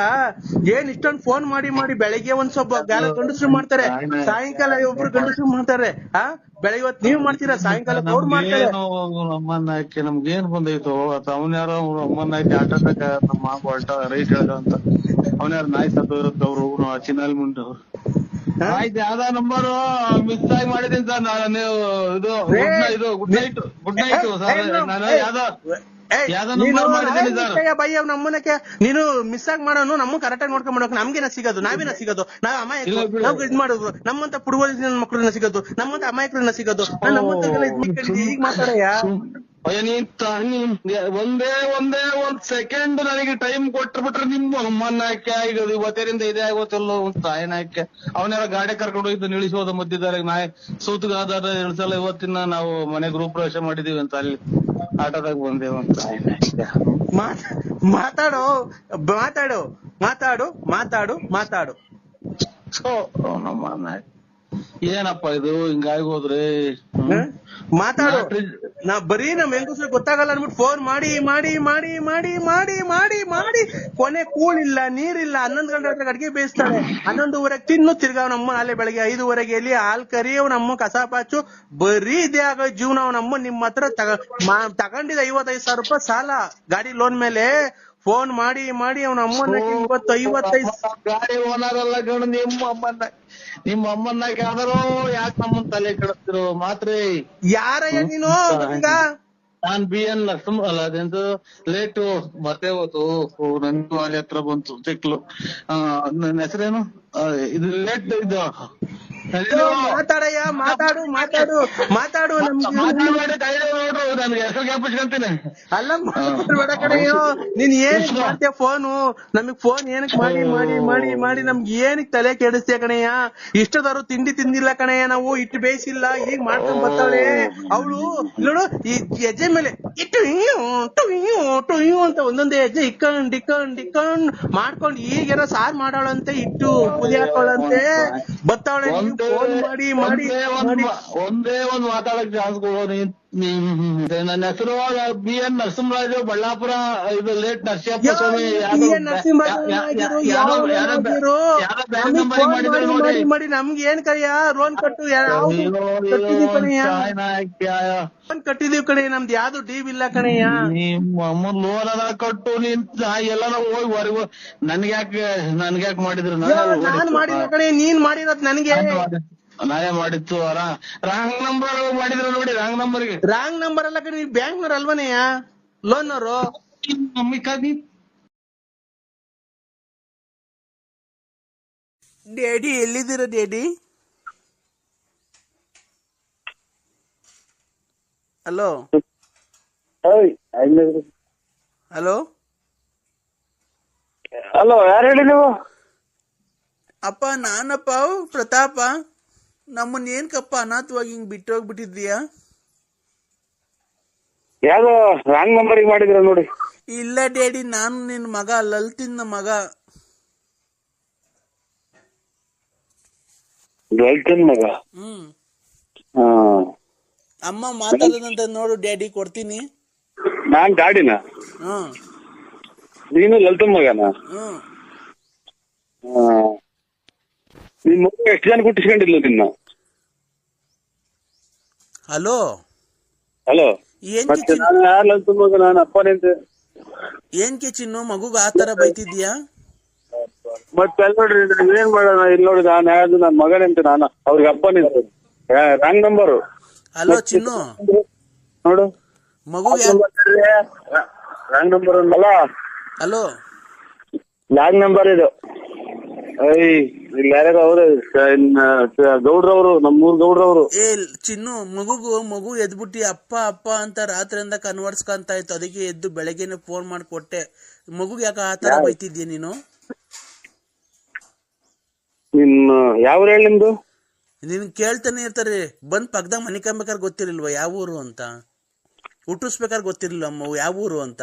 ಏನ್ ಇಷ್ಟೊಂದು ಫೋನ್ ಮಾಡಿ ಮಾಡಿ ಬೆಳಿಗ್ಗೆ ಒಂದ್ ಸ್ವಲ್ಪ ಯಾರೋ ಗಂಡಸ್ರು ಮಾಡ್ತಾರೆ, ಸಾಯಂಕಾಲ ಒಬ್ರು ಗಂಡಸ್ರು ಮಾಡ್ತಾರೆ. ಬೆಳಿಗ್ಗೆ ಹೊತ್ತು ನೀವ್ ಮಾಡ್ತೀರಾ, ಸಾಯಂಕಾಲ ಅವ್ರು ಮಾಡ್ತಾರೆ. ನಮ್ಮನ್ನ ಹಾಕಿ ನಮ್ಗೇನ್ ಬಂದೈತು ಅವನ್ಯಾರೋ ನಮ್ಮನ್ನ ಹಾಕಿ ಆಟೋದಾಗ ನಮ್ಮ ಹೊಲ್ಟ ರೈಟ್ ಹೇಳ್ದ ಅಂತ ಅವನ್ಯಾರು ನಾಯಿ ಸತ್ತು ಇರುತ್ತೆ ಅವ್ರು ಚಿನ್ನಲ್ಲಿ ಮುಂಡವ್ರು. ಆಯ್ತು ಯಾವ್ದೋ ನಂಬರ್ ಮಿಸ್ ಆಗಿ ಮಾಡಿದೀನಿ ಸರ್ ನಾನು. ಇದು ಗುಡ್ ನೈಟ್ ಸರ್. ನಾನು ಯಾವ್ದೋ ನಂಬರ್ ಮಾಡಿದ್ದೀನಿ ಸರ್. ಭಯ ನಮ್ಮನಕ್ಕೆ ನೀನು ಮಿಸ್ ಆಗಿ ಮಾಡೋನು ನಮ್ಮ ಕರೆಕ್ಟ್ ಆಗಿ ನೋಡ್ಕೊಂಡ್ ಮಾಡೋಕೆ ನಮ್ಗೇನ ಸಿಗೋದು, ನಾವೇನ ಸಿಗೋದು? ನಾವ್ ಅಮಾಯಕರು, ನಾವ್ ಇದ್ ಮಾಡೋದು. ನಮ್ಮಂತ ಪುಡುವಲಿನ ಮಕ್ಳನ್ನ ಸಿಗೋದು, ನಮ್ಮಂತ ಅಮಾಯಕರನ್ನ ಸಿಗೋದು. ನಮ್ಮಂತ ಈಗ ಮಾತಾಡಯ್ಯ. ಒಂದೇ ಒಂದ್ ಸೆಕೆಂಡ್ ನನಗೆ ಟೈಮ್ ಕೊಟ್ಬಿಟ್ರೆ ನಿಮ್ಮ ಅಮ್ಮನ ಹಾಕಿ ಆಗೋದು ಇವತ್ತರಿಂದ ಇದೇ ಆಗೋತಿಲ್ಲ ತಾಯಿನ ಹಾಕಿ ಅವನ್ನೆಲ್ಲ ಗಾಡಿ ಕರ್ಕೊಂಡು ಹೋಗಿದ್ದು ನಿಳಿಸೋದ ಮಧ್ಯದಲ್ಲಿ ನಾಯಿ ಸೂತ್ಗಾದ ಇಳಿಸಲ್ಲ. ಇವತ್ತಿನ ನಾವು ಮನೆ ಗೃಹ ಪ್ರವೇಶ ಮಾಡಿದೀವಿ ಅಂತ ಅಲ್ಲಿ ಆಟೋದಾಗ ಬಂದೇವ ಅಂತ ಮಾತಾಡು ಮಾತಾಡು ಮಾತಾಡು ಮಾತಾಡು ಮಾತಾಡು. ಸೊ ನಮ್ಮ ಏನಪ್ಪ ಇದು ಹಿಂಗಾಗಿ ಹೋದ್ರೆ ಮಾತಾಡು. ನಾ ಬರೀ ನಮ್ ಹೆಂಗಸ್ರು ಗೊತ್ತಾಗಲ್ಲ ಅನ್ಬಿಟ್ಟು ಫೋನ್ ಮಾಡಿ ಮಾಡಿ ಮಾಡಿ ಮಾಡಿ ಮಾಡಿ ಮಾಡಿ ಮಾಡಿ ಕೊನೆ ಕೂಳಿಲ್ಲ ನೀರಿಲ್ಲ. 11 ಗಂಟೆ ಅಡಿಗೆ ಬೇಯಿಸ್ತಾಳೆ, 11:30 ತಿನ್ನು ತಿರ್ಗಾವ್ ನಮ್ಮ ನಾಳೆ ಬೆಳಗ್ಗೆ 5:30 ಎಲ್ಲಿ ಹಾಲ್ ಕರಿ ನಮ್ಮ ಕಸ ಪಾಚು ಬರೀ ಇದೇ ಆಗೋ ಜೀವನ. ನಮ್ಮ ನಿಮ್ಮ ಹತ್ರ ತಗೊಂಡಿದ್ದ 55,000 ರೂಪಾಯಿ ಸಾಲ ಗಾಡಿ ಲೋನ್ ಮೇಲೆ ಫೋನ್ ಮಾಡಿ ಮಾಡಿ ಅವನ ಅಮ್ಮನ 55 ಗಾಡಿ ಓನರ್ ಎಲ್ಲ ಗಂಡು ನಿಮ್ಮ ಅಮ್ಮನ್ನ ಯಾವ್ದಾರೋ ಯಾಕೆ ನಮ್ಮನ್ ತಲೆ ಕೆಡಿಸ್ತಿರೋ ಮಾತ್ರ. ಯಾರಯ್ಯ ನೀನು? ನಾನ್ BN ನರಸಿಂಹ ಅಲ್ಲ ಅದೆಂದು ಲೇಟು ಮತ್ತೆ ಹೋತು ನನ್ಗೂ ಅಲ್ಲಿ ಹತ್ರ ಬಂತು ಸಿಕ್ಲು. ನನ್ನ ಹೆಸರೇನು ಇದು ಲೇಟ್ ಇದು ಮಾತಾಡಯ್ಯ ಮಾತಾಡು ಮಾತಾಡು ಮಾತಾಡು. ನೋಡ್ರು ನನ್ಗೆ ಹೆಸರು ಜ್ಞಾಪಿಸ್ಕೊಂತೀನಿ. ಅಲ್ಲ ಬೇಡ ಕಡೆಯೋ, ನೀನ್ ಏನಕ್ ಮಾಡ್ತೀಯ ಫೋನು? ನಮಗ್ ಫೋನ್ ಏನಕ್ ಮಾಡಿ ಮಾಡಿ ಮಾಡಿ ಮಾಡಿ ನಮ್ಗೆ ಏನಕ್ ತಲೆ ಕೆಡಿಸ್ತೀಯ ಕಣಯ್ಯ? ಇಷ್ಟದಾರು ತಿಂಡಿ ತಿಂದಿಲ್ಲ ಕಣಯ್ಯ, ನಾವು ಇಟ್ಟು ಬೇಯಿಸಿಲ್ಲ, ಈಗ ಮಾಡ್ಕೊಂಡ್ ಬರ್ತಾಳೆ ಅವಳು. ನೋಡು ಈ ಹೆಜ್ಜೆ ಮೇಲೆ ಇಟ್ಟು ಟು ಅಂತ ಒಂದೊಂದೇ ಹೆಜ್ಜೆ ಇಕ್ಕೊಂಡ್ ಮಾಡ್ಕೊಂಡು ಈಗೇನೋ ಸಾರ್ ಮಾಡೋಳಂತೆ, ಇಟ್ಟು ಪುಲಿ ಹಾಕೋಳಂತೆ ಬರ್ತಾವಳೆ. ಫೋನ್ ಮಾಡಿ ಮಾಡಿ ಒಂದೇ ಒಂದ್ ಮಾತಾಡಕ್ ಚಾನ್ಸ್ ಕೊಡೋ ನೀನ್. ನನ್ನ ಹೆಸರು BN ನರಸಿಂಹರಾಜು, ಬಳ್ಳಾಪುರ. ಇದು ಲೇಟ್ ನರಸಿಂಹಪ್ಪ ಸ್ವಾಮಿ ಮಾಡಿ ನಮ್ಗೆ ಏನ್ ಕಯ್ಯ ಲೋನ್ ಕಟ್ಟು ಲೋನ್ ಕಟ್ಟಿದೀವಿ ಕಣೆ, ನಮ್ದು ಯಾವ್ದು ಡೀವ್ ಇಲ್ಲ ಕಣಯ್ಯ. ನಿಮ್ಮ ಲೋನ್ ಅದ ಕಟ್ಟು ನೀನ್ ಎಲ್ಲಾರ ಹೋಗಿ ಹೊರಗು ನನ್ಗ್ಯಾಕ್ ಮಾಡಿದ್ರು? ನಾನ್ ಮಾಡಿಲ್ಲ ಕಣೆ, ನೀನ್ ಮಾಡಿರೋದ್ ನನ್ಗೆ. ನಾನೇ ಮಾಡಿತ್ತು ರಾಂಗ್ ನಂಬರ್ ಮಾಡಿದ್ರು ನೋಡಿ. ರಾಂಗ್ ನಂಬರ್ಗೆ ರಾಂಗ್ ನಂಬರ್ ಅಲ್ಲ ಕಣೆ, ನೀವು ಬ್ಯಾಂಕ್ನವ್ರು ಅಲ್ವನೆಯ ಲೋನ್ನವರು? ಡ್ಯಾಡಿ ಎಲ್ಲಿದ್ದೀರ ಡ್ಯಾಡಿ? ಹಲೋ ಹಲೋ ಹಲೋ, ಯಾರು ಹೇಳಿ ನೀವು? ಅಪ್ಪ ನಾನಪ್ಪ ಪ್ರತಾಪ. ನಮ್ಮನ್ನ ಏನ್ಕಪ್ಪ ಅನಾಥವಾಗಿ ಹಿಂಗ್ ಬಿಟ್ಟು ಹೋಗ್ಬಿಟ್ಟಿದ್ಯಾ? ಯಾವ್ದೋ ರಾಂಗ್ ನಂಬರ್ ಮಾಡಿದ್ರ ನೋಡಿ. ಇಲ್ಲ ಡ್ಯಾಡಿ, ನಾನು ನಿನ್ ಮಗ ಲಲ್ತಿನ್ ಮಗ. ಲಲ್ತಿನ್ ಮಗ? ಅಮ್ಮ ಮಾತಾಡೋದಂತ ನೋಡು ಡ್ಯಾಡಿ, ಕೊಡ್ತೀನಿ. ನಾನ್ ಗಾಡಿನ? ನೀನು ಲಲ್ತನ್ ಮಗನ? ನಿನ್ ಮಗ ಎಷ್ಟು ಜನ ಕುಟ್ಟಿಸ್ಕೊಂಡಿಲ್ಲ ನಿನ್ನ? ಹಲೋ ಹಲೋ, ಮತ್ತೆ ನಾನು ಯಾರು ಲಲ್ತನ್ ಮಗ? ನಾನು ಅಪ್ಪನಿಂದ. ಏನ್ಕೆ ಚಿನ್ನು ಮಗುಗ ಆತರ ಬೈತಿದ್ಯಾ? ಮತ್ತೆ ಅಲ್ಲಿ ನೋಡ್ರಿ, ಏನ್ ಮಾಡೋಣ? ಇಲ್ಲಿ ನೋಡಿ, ನಾನು ಯಾವ್ದು ನನ್ನ ಮಗನಂತೆ, ನಾನು ಅವ್ರಿಗೆ ಅಪ್ಪನಿಂದ. Wrong number. ಹಲೋ ಚಿನ್ನು, ನೋಡು ಮಗು ರಾಂಗ್ ನಂಬರ್ ಅಲ್ಲ. ಹಲೋ, ರಾಂಗ್ ನಂಬರ್ ಇದು. ಇಲ್ಲಿ ಯಾರ್ಯಾರು ಅವ್ರು ಗೌಡ್ರವ್ರು, ನಮ್ಮೂರ್ ಗೌಡ್ರವ್ರು. ಚಿನ್ನು, ಮಗು ಎದ್ಬಿಟ್ಟು ಅಪ್ಪ ಅಪ್ಪ ಅಂತ ರಾತ್ರಿಯಿಂದ ಕನ್ವರ್ಸ್ಕೊಂತ ಇತ್ತು. ಅದಕ್ಕೆ ಎದ್ದು ಬೆಳಗ್ಗೆನೆ ಫೋನ್ ಮಾಡಿಕೊಟ್ಟೆ. ಮಗುಗ್ ಯಾಕ ಆತರ ಬೈತಿದ್ಯ ನೀನು? ನಿಮ್ ಯಾವ ಹೇಳಿ ನಿಮ್ದು? ನಿನ್ ಕೇಳ್ತಾನೆ ಇರ್ತಾರೆ. ಬಂದ್ ಪಕ್ಕದಾಗ ಮನೆ ಕಂಬೇಕಾದ್ರೆ ಗೊತ್ತಿರ್ಲಿಲ್ವಾ ಯಾವ ಊರು ಅಂತ? ಹುಟ್ಟಿಸ್ಬೇಕಾದ್ರೆ ಗೊತ್ತಿರ್ಲಿಲ್ಲ ಯಾವ ಊರು ಅಂತ?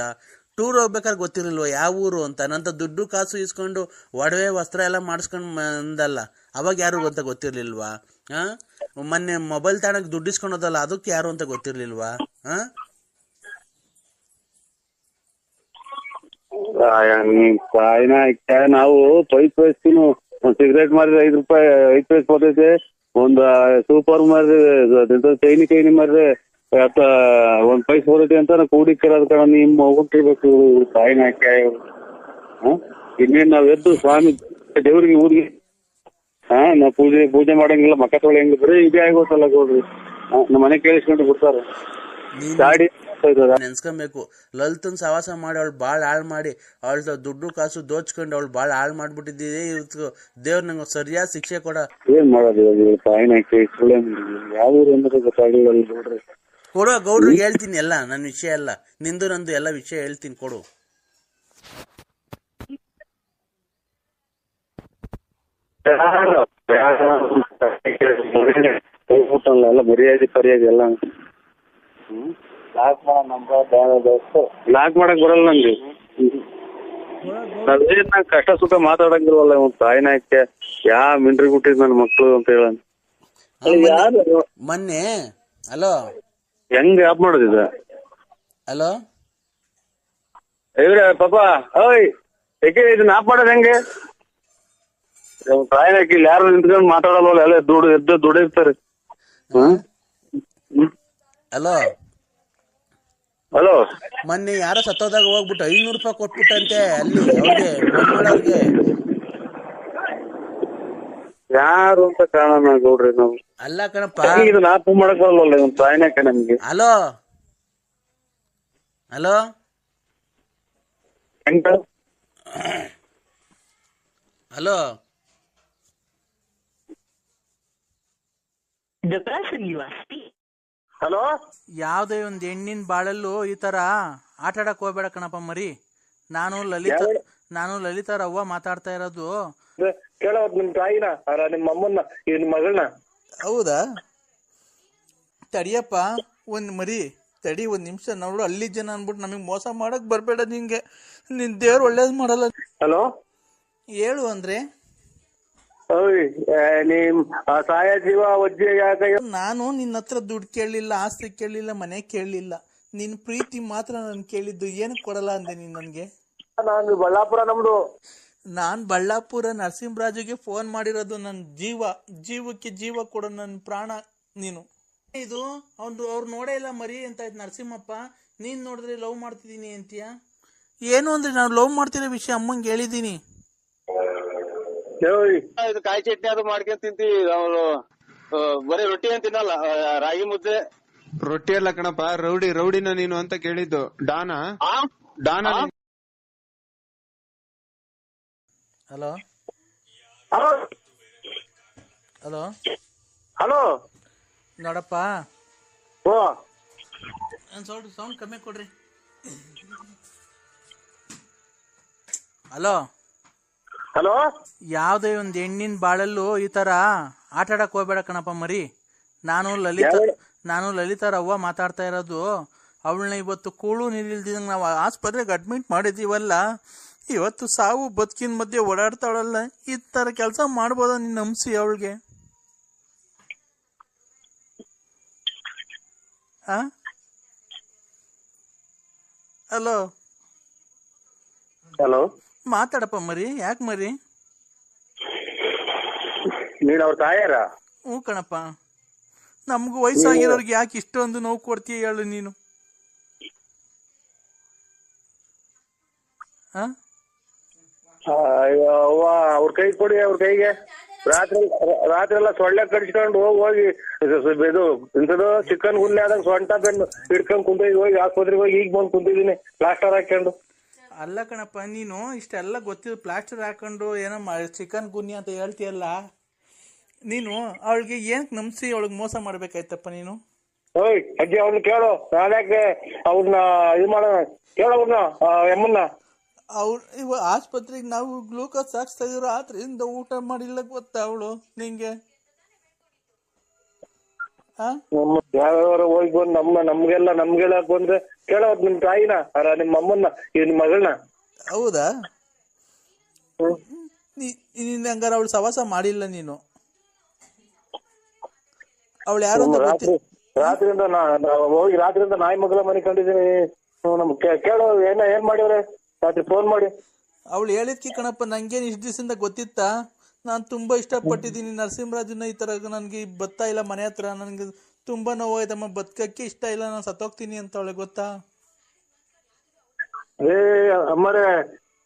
ಟೂರ್ ಹೋಗ್ಬೇಕಾದ್ರೆ ಗೊತ್ತಿರ್ಲಿಲ್ವ ಯಾವ ಊರು ಅಂತ? ನಂತ ದುಡ್ಡು ಕಾಸು ಇಸ್ಕೊಂಡು ಒಡವೆ ವಸ್ತ್ರ ಎಲ್ಲ ಮಾಡಿಸ್ಕೊಂಡ್ ಬಂದಲ್ಲ, ಅವಾಗ ಯಾರು ಅಂತ ಗೊತ್ತಿರ್ಲಿಲ್ವಾ? ಮೊನ್ನೆ ಮೊಬೈಲ್ ತಗೊಂಡ್ ದುಡ್ಡು ಇಸ್ಕೊಂಡೋದಲ್ಲ, ಅದಕ್ಕೆ ಯಾರು ಅಂತ ಗೊತ್ತಿರ್ಲಿಲ್ವಾ? ನಾವು ಪೈಪ್ ವಯಸ್ಸಿನ ಒಂದ್ ಸಿಗರೇಟ್ ಮಾರಿದ್ರೆ 5 ರೂಪಾಯಿ 5 ಪೈಸೆ ಬರ್ತೈತೆ. ಒಂದ್ ಸೂಪರ್ ಮಾರಿದ್ರೆ ಚೈನಿ ಮಾರಿದ್ರೆ ಒಂದ್ ಪೈಸೆ ಬರ್ತೈತೆ ಅಂತ ಕೂಡಿಕ್ಕಿರೋದ್ ಕಣ ನಿಮ್ಮ ಹೋಗ್ತಿರ್ಬೇಕು ತಾಯಿನಾಕ. ಇನ್ನೇನ್ ನಾವ್ ಎದ್ದು ಸ್ವಾಮಿ ದೇವ್ರಿಗೆ ಊರಿಗೆ ನಾವ್ ಪೂಜೆ ಮಾಡಂಗಿಲ್ಲ, ಮಕ್ಕ ತೊಳೆಯಂಗಿಲ್ಲ, ಬರೀ ಇದೇ ಆಗೋತಲ್ಲ ಗೌಡ್ರಿ. ನಮ್ಮ ಮನೆ ಕೇಳಿಸ್ಕೊಂಡು ಬಿಡ್ತಾರ ಗಾಡಿ ನೆನ್ಸ್ಕೊಬೇಕು. ಲಲಿತನ್ ಸವಾಸ ಮಾಡಿ ಅವಳು ಬಾಳ್ ಹಾಳ್ ಮಾಡಿ ಅವಳ ದುಡ್ಡು ಕಾಸು ದೋಚ್ಕೊಂಡು ಅವಳು ಬಾಳ್ ಹಾಳ್ ಮಾಡ್ಬಿಟ್ಟಿದ್ದೆ. ದೇವ್ರ ನಂಗೆ ಸರಿಯಾದ ಶಿಕ್ಷೆ ಕೊಡ. ಏನ್ ಮಾಡೋದು ಯಾವ ಗೊತ್ತಾಗಲಿಲ್ಲ ಗೌಡ್ರಿ. ಕೊಡು ಗೌಡ್ರಿಗೆ ಹೇಳ್ತೀನಿ ಎಲ್ಲ ನನ್ನ ವಿಷಯ ಎಲ್ಲ, ನಿಂದು ನಂದು ಎಲ್ಲ ವಿಷಯ ಹೇಳ್ತೀನಿ ಕೊಡು. ಎಲ್ಲ ಮರ್ಯಾದೆ ಪರ್ಯಾದೆ ಎಲ್ಲ ಲಾಕ್ ಮಾಡಕ್ ಬರಲ್ಲ ನಂಗೆ. ನಾವೇನ್ ಕಷ್ಟ ಸುಖ ಮಾತಾಡಂಗಿಲ್ವಲ್ಲ ಒಂದ್ ತಾಯಿನಾಕೆ ಯಾ ಮಿಂಡ್ರಿ ಬಿಟ್ಟಿದ್ ನನ್ ಮಕ್ಳು ಅಂತ ಹೇಳ. ಮೊನ್ನೆ ಹಲೋ ಹೆಂಗ್ ಆಪ್ ಮಾಡೋದಿದ? ಹಲೋ ಪಾಪ ಓಯ್ ಇದನ್ನ ಆಪ್ ಮಾಡೋದ್ ಹೆಂಗೆ? ತಾಯಿನಾಕಿ ಇಲ್ಲಿ ಯಾರು ನಿಂತ್ಕೊಂಡು ಮಾತಾಡಲ್ವಲ್ಲ, ಎಲ್ಲ ದುಡಿರ್ತಾರೆ. ಹಲೋ ಹಲೋ ಮೊನ್ನೆ ಯಾರೋ ಸತ್ತೋದಾಗ ಹೋಗ್ಬಿಟ್ಟು 500 ರೂಪಾಯಿ ಕೊಟ್ಬಿಟ್ಟಂತೆ ಅಲ್ಲಿ ಅವ್ರಿಗೆ ಅವ್ರಿಗೆ ಯಾರು ಅಂತ ಕಾರಣ ಗೌಡ್ರಿ ನಾವು. ಅಲ್ಲ ಕಣಪ್ಪ ಇದನ್ನ ಆಪ್ ಮಾಡಕ್ ಬರಲ್ವಲ್ಲ ಒಂದ್ ತಾಯಿನಾಕ ನಮ್ಗೆ. ಹಲೋ ಹಲೋ ಹೆಂಗ ಹಲೋ ಹಲೋ ಯಾವ್ದೇ ಒಂದ್ ಹೆಣ್ಣಿನ ಬಾಳಲ್ಲೂ ಈ ತರ ಆಟ ಆಡಕ್ ಹೋಗ್ಬೇಡ ಕಣಪ್ಪ ಮರಿ. ನಾನು ಲಲಿತಾರ ಅವ್ವ ಮಾತಾಡ್ತಾ ಇರೋದು. ಕೇಳೋದ್ ನಿಮ್ ತಾಯಿನ ನಿಮ್ ಅಮ್ಮನ್ನ ನಿಮ್ ಮಗಳನ್ನ. ಹೌದಾ? ತಡಿಯಪ್ಪ ಒಂದ್ ಮರಿ ತಡಿ, ಒಂದ್ ನಿಮಿಷ ನೋಡು. ಅಲ್ಲಿ ಜನ ಅನ್ಬಿಟ್ಟು ನಮಗ್ ಮೋಸ ಮಾಡಕ್ ಬರ್ಬೇಡ. ನಿಂಗೆ ನಿನ್ ದೇವ್ರು ಒಳ್ಳೇದ್ ಮಾಡಲ್ಲ. ಹಲೋ ಹೇಳು ಅಂದ್ರೆ ನಿಮ್ ಸಾಯ ಜೀವ ಅಜ್ಜಿ ಯಾಕೆ? ನಾನು ನಿನ್ನ ಹತ್ರ ದುಡ್ಡು ಕೇಳಲಿಲ್ಲ, ಆಸ್ತಿ ಕೇಳಲಿಲ್ಲ, ಮನೆ ಕೇಳಲಿಲ್ಲ. ನಿನ್ ಪ್ರೀತಿ ಮಾತ್ರ ನನ್ ಕೇಳಿದ್ದು. ಏನಕ್ಕೆ ಕೊಡಲ್ಲ ಅಂದೆ ನೀನ್ ನನ್ಗೆ? ನಾನು ಬಳ್ಳಾಪುರ ನಮ್ದು. ನಾನ್ ಬಳ್ಳಾಪುರ ನರಸಿಂಹರಾಜುಗೆ ಫೋನ್ ಮಾಡಿರೋದು. ನನ್ ಜೀವಕ್ಕೆ ಜೀವ ಕೊಡೋ ನನ್ ಪ್ರಾಣ ನೀನು. ಇದು ಅವ್ರು ನೋಡೇ ಇಲ್ಲ ಮರಿ ಅಂತ ಆಯ್ತು ನರಸಿಂಹಪ್ಪ. ನೀನ್ ನೋಡಿದ್ರೆ ಲವ್ ಮಾಡ್ತಿದೀನಿ ಅಂತೀಯ. ಏನು ಅಂದ್ರೆ ನಾನು ಲವ್ ಮಾಡ್ತಿರೋ ವಿಷಯ ಅಮ್ಮಂಗೆ ಹೇಳಿದೀನಿ. ಇದು ಕಾಯಿ ಚಟ್ನಿ ಅದು ಮಾಡ್ಕೊಂಡ್ ತಿಂತೀವಿ. ಅವ್ರು ಬರೀ ರೊಟ್ಟಿ ಏನ್ ತಿನ್ನಲ್ಲ, ರಾಗಿ ಮುದ್ದೆ. ರೊಟ್ಟಿ ಅಲ್ಲ ಕಣಪ್ಪ, ರೌಡಿನ ನೀನು ಅಂತ ಕೇಳಿದ್ದು. ಡಾನಾ? ಹಲೋ ಹಲೋ ಹಲೋ ನೋಡಪ್ಪ, ಓ ಸೌಂಡ್ ಕಮ್ಮಿ ಕೊಡ್ರಿ. ಹಲೋ ಹಲೋ ಯಾವ್ದೇ ಒಂದ್ ಹೆಣ್ಣಿನ ಬಾಳಲ್ಲೂ ಈ ತರ ಆಟ ಆಡಕ್ ಹೋಗ್ಬೇಡ ಕಣಪ್ಪ ಮರಿ. ನಾನು ಲಲಿತಾರ ಅವ್ವ ಮಾತಾಡ್ತಾ ಇರೋದು. ಅವಳನ್ನ ಇವತ್ತು ಕೂಳು ನೀರಿಲ್ದಿದಂಗ ನಾವು ಆಸ್ಪತ್ರೆಗೆ ಅಡ್ಮಿಟ್ ಮಾಡಿದೀವಲ್ಲ, ಇವತ್ತು ಸಾವು ಬದುಕಿನ ಮಧ್ಯೆ ಓಡಾಡ್ತಾಳಲ್ಲ. ಈ ತರ ಕೆಲಸ ಮಾಡ್ಬೋದ ನೀನ್ ನಂಬಿಸಿ ಅವಳಿಗೆ? ಹಲೋ ಹಲೋ ಮಾತಾಡಪ್ಪ ಮರಿ. ಯಾಕೆ ಮರಿ? ನೀನ್ ಅವ್ರ ತಾಯಾರ? ಹ್ಞೂ ಕಣಪ್ಪ. ನಮಗೂ ವಯಸ್ಸಾಗಿರೋರ್ಗೆ ಯಾಕೆ ಇಷ್ಟೊಂದು ನೋವು ಕೊಡ್ತೀಯ ಹೇಳು ನೀನು? ಅವ್ರ ಕೈ ಕೊಡಿ, ಅವ್ರ ಕೈಗೆ. ರಾತ್ರಿ ಎಲ್ಲ ಸೊಳ್ಳೆ ಕಡಿಸ್ಕೊಂಡು ಹೋಗಿ ಇದು ಇಂಥದ್ದು ಚಿಕನ್ ಗುಲ್ಲೆ ಆದಾಗ ಸೊಂಟ ಬೆನ್ನು ಹಿಡ್ಕೊಂಡ್ ಕುಂತಿದ್ವಿ. ಹೋಗಿ ಆಸ್ಪತ್ರೆಗೆ ಹೋಗಿ ಈಗ ಬಂದು ಕುಂತಿದೀನಿ ಪ್ಲಾಸ್ಟರ್ ಹಾಕೊಂಡು. ಅಲ್ಲ ಕಣಪ್ಪ, ನೀನು ಇಷ್ಟೆಲ್ಲ ಗೊತ್ತಿದ್ದು ಪ್ಲಾಸ್ಟರ್ ಹಾಕೊಂಡು ಏನೋ ಚಿಕನ್ ಗುನ್ನಿ ಅಂತ ಹೇಳ್ತೀಯಲ್ಲ, ನೀನು ಅವಳಿಗೆ ಏನಕ್ಕೆ ನಂಬಿಸಿ ಅವಳಿಗೆ ಮೋಸ ಮಾಡ್ಬೇಕಾಯ್ತಪ್ಪ ನೀನು? ಓಯ್ ಅಜ್ಜಿ, ಅವ್ರನ್ನ ಕೇಳು. ನಾನ್ಯಾಕೆ ಅವ್ರನ್ನ ಇದು ಮಾಡೋಣ? ಕೇಳೋ ಅವ್ರನ್ನ ಎಮ್ಮನ್ನ. ಇವ ಆಸ್ಪತ್ರೆಗೆ ನಾವು ಗ್ಲೂಕೋಸ್ ಹಾಕ್ಸ್ತಾ ಇದ್ರು, ರಾತ್ರಿಯಿಂದ ಊಟ ಮಾಡಿಲ್ಲ ಗೊತ್ತಾ ಅವಳು ನಿಂಗೆ? ಯಾವ್ಯಾವ ಹೋಗಿ ಬಂದು ನಮ್ಗೆಲ್ಲ ಬಂದ್ರೆ ಕೇಳೋದ್ ನಿಮ್ ತಾಯಿನ ನಿಮ್ ಅಮ್ಮನ್ನ ನಿಮ್ ಮಗಳನ್ನ. ಹೌದಾ? ನೀನ್ ಹಂಗಾರ ಅವಳು ಸವಾಸ ಮಾಡಿಲ್ಲ ನೀನು? ಅವಳು ಯಾರು ರಾತ್ರಿಯಿಂದ ಹೋಗಿ ರಾತ್ರಿಯಿಂದ ನಾಯಿ ಮಗಳ ಮನೆ ಕಂಡಿದ್ದೀನಿ. ಕೇಳೋ ಏನ್ ಮಾಡಿವ್ರೆ ರಾತ್ರಿ ಫೋನ್ ಮಾಡಿ. ಅವಳು ಹೇಳಿದ್ಕಿ ಕಣಪ್ಪ, ನಂಗೇನ್ ಇಷ್ಟ ದಿವಸದಿಂದ ಗೊತ್ತಿತ್ತಾ? ನಾನ್ ತುಂಬಾ ಇಷ್ಟಪಟ್ಟಿದ್ದೀನಿ ನರಸಿಂಹರಾಜನ. ಈ ತರ ನನ್ಗೆ ಬರ್ತಾ ಇಲ್ಲ ಮನೆ ಹತ್ರ, ನನ್ಗೆ ತುಂಬಾ ನೋವಾಯ್ತಮ್ಮ, ಬದುಕಕ್ಕೆ ಇಷ್ಟ ಇಲ್ಲ, ನಾನು ಸತ್ತೋಗ್ತೀನಿ ಅಂತ ಅವಳಿಗೆ ಗೊತ್ತಾ? ಅಮ್ಮರೇ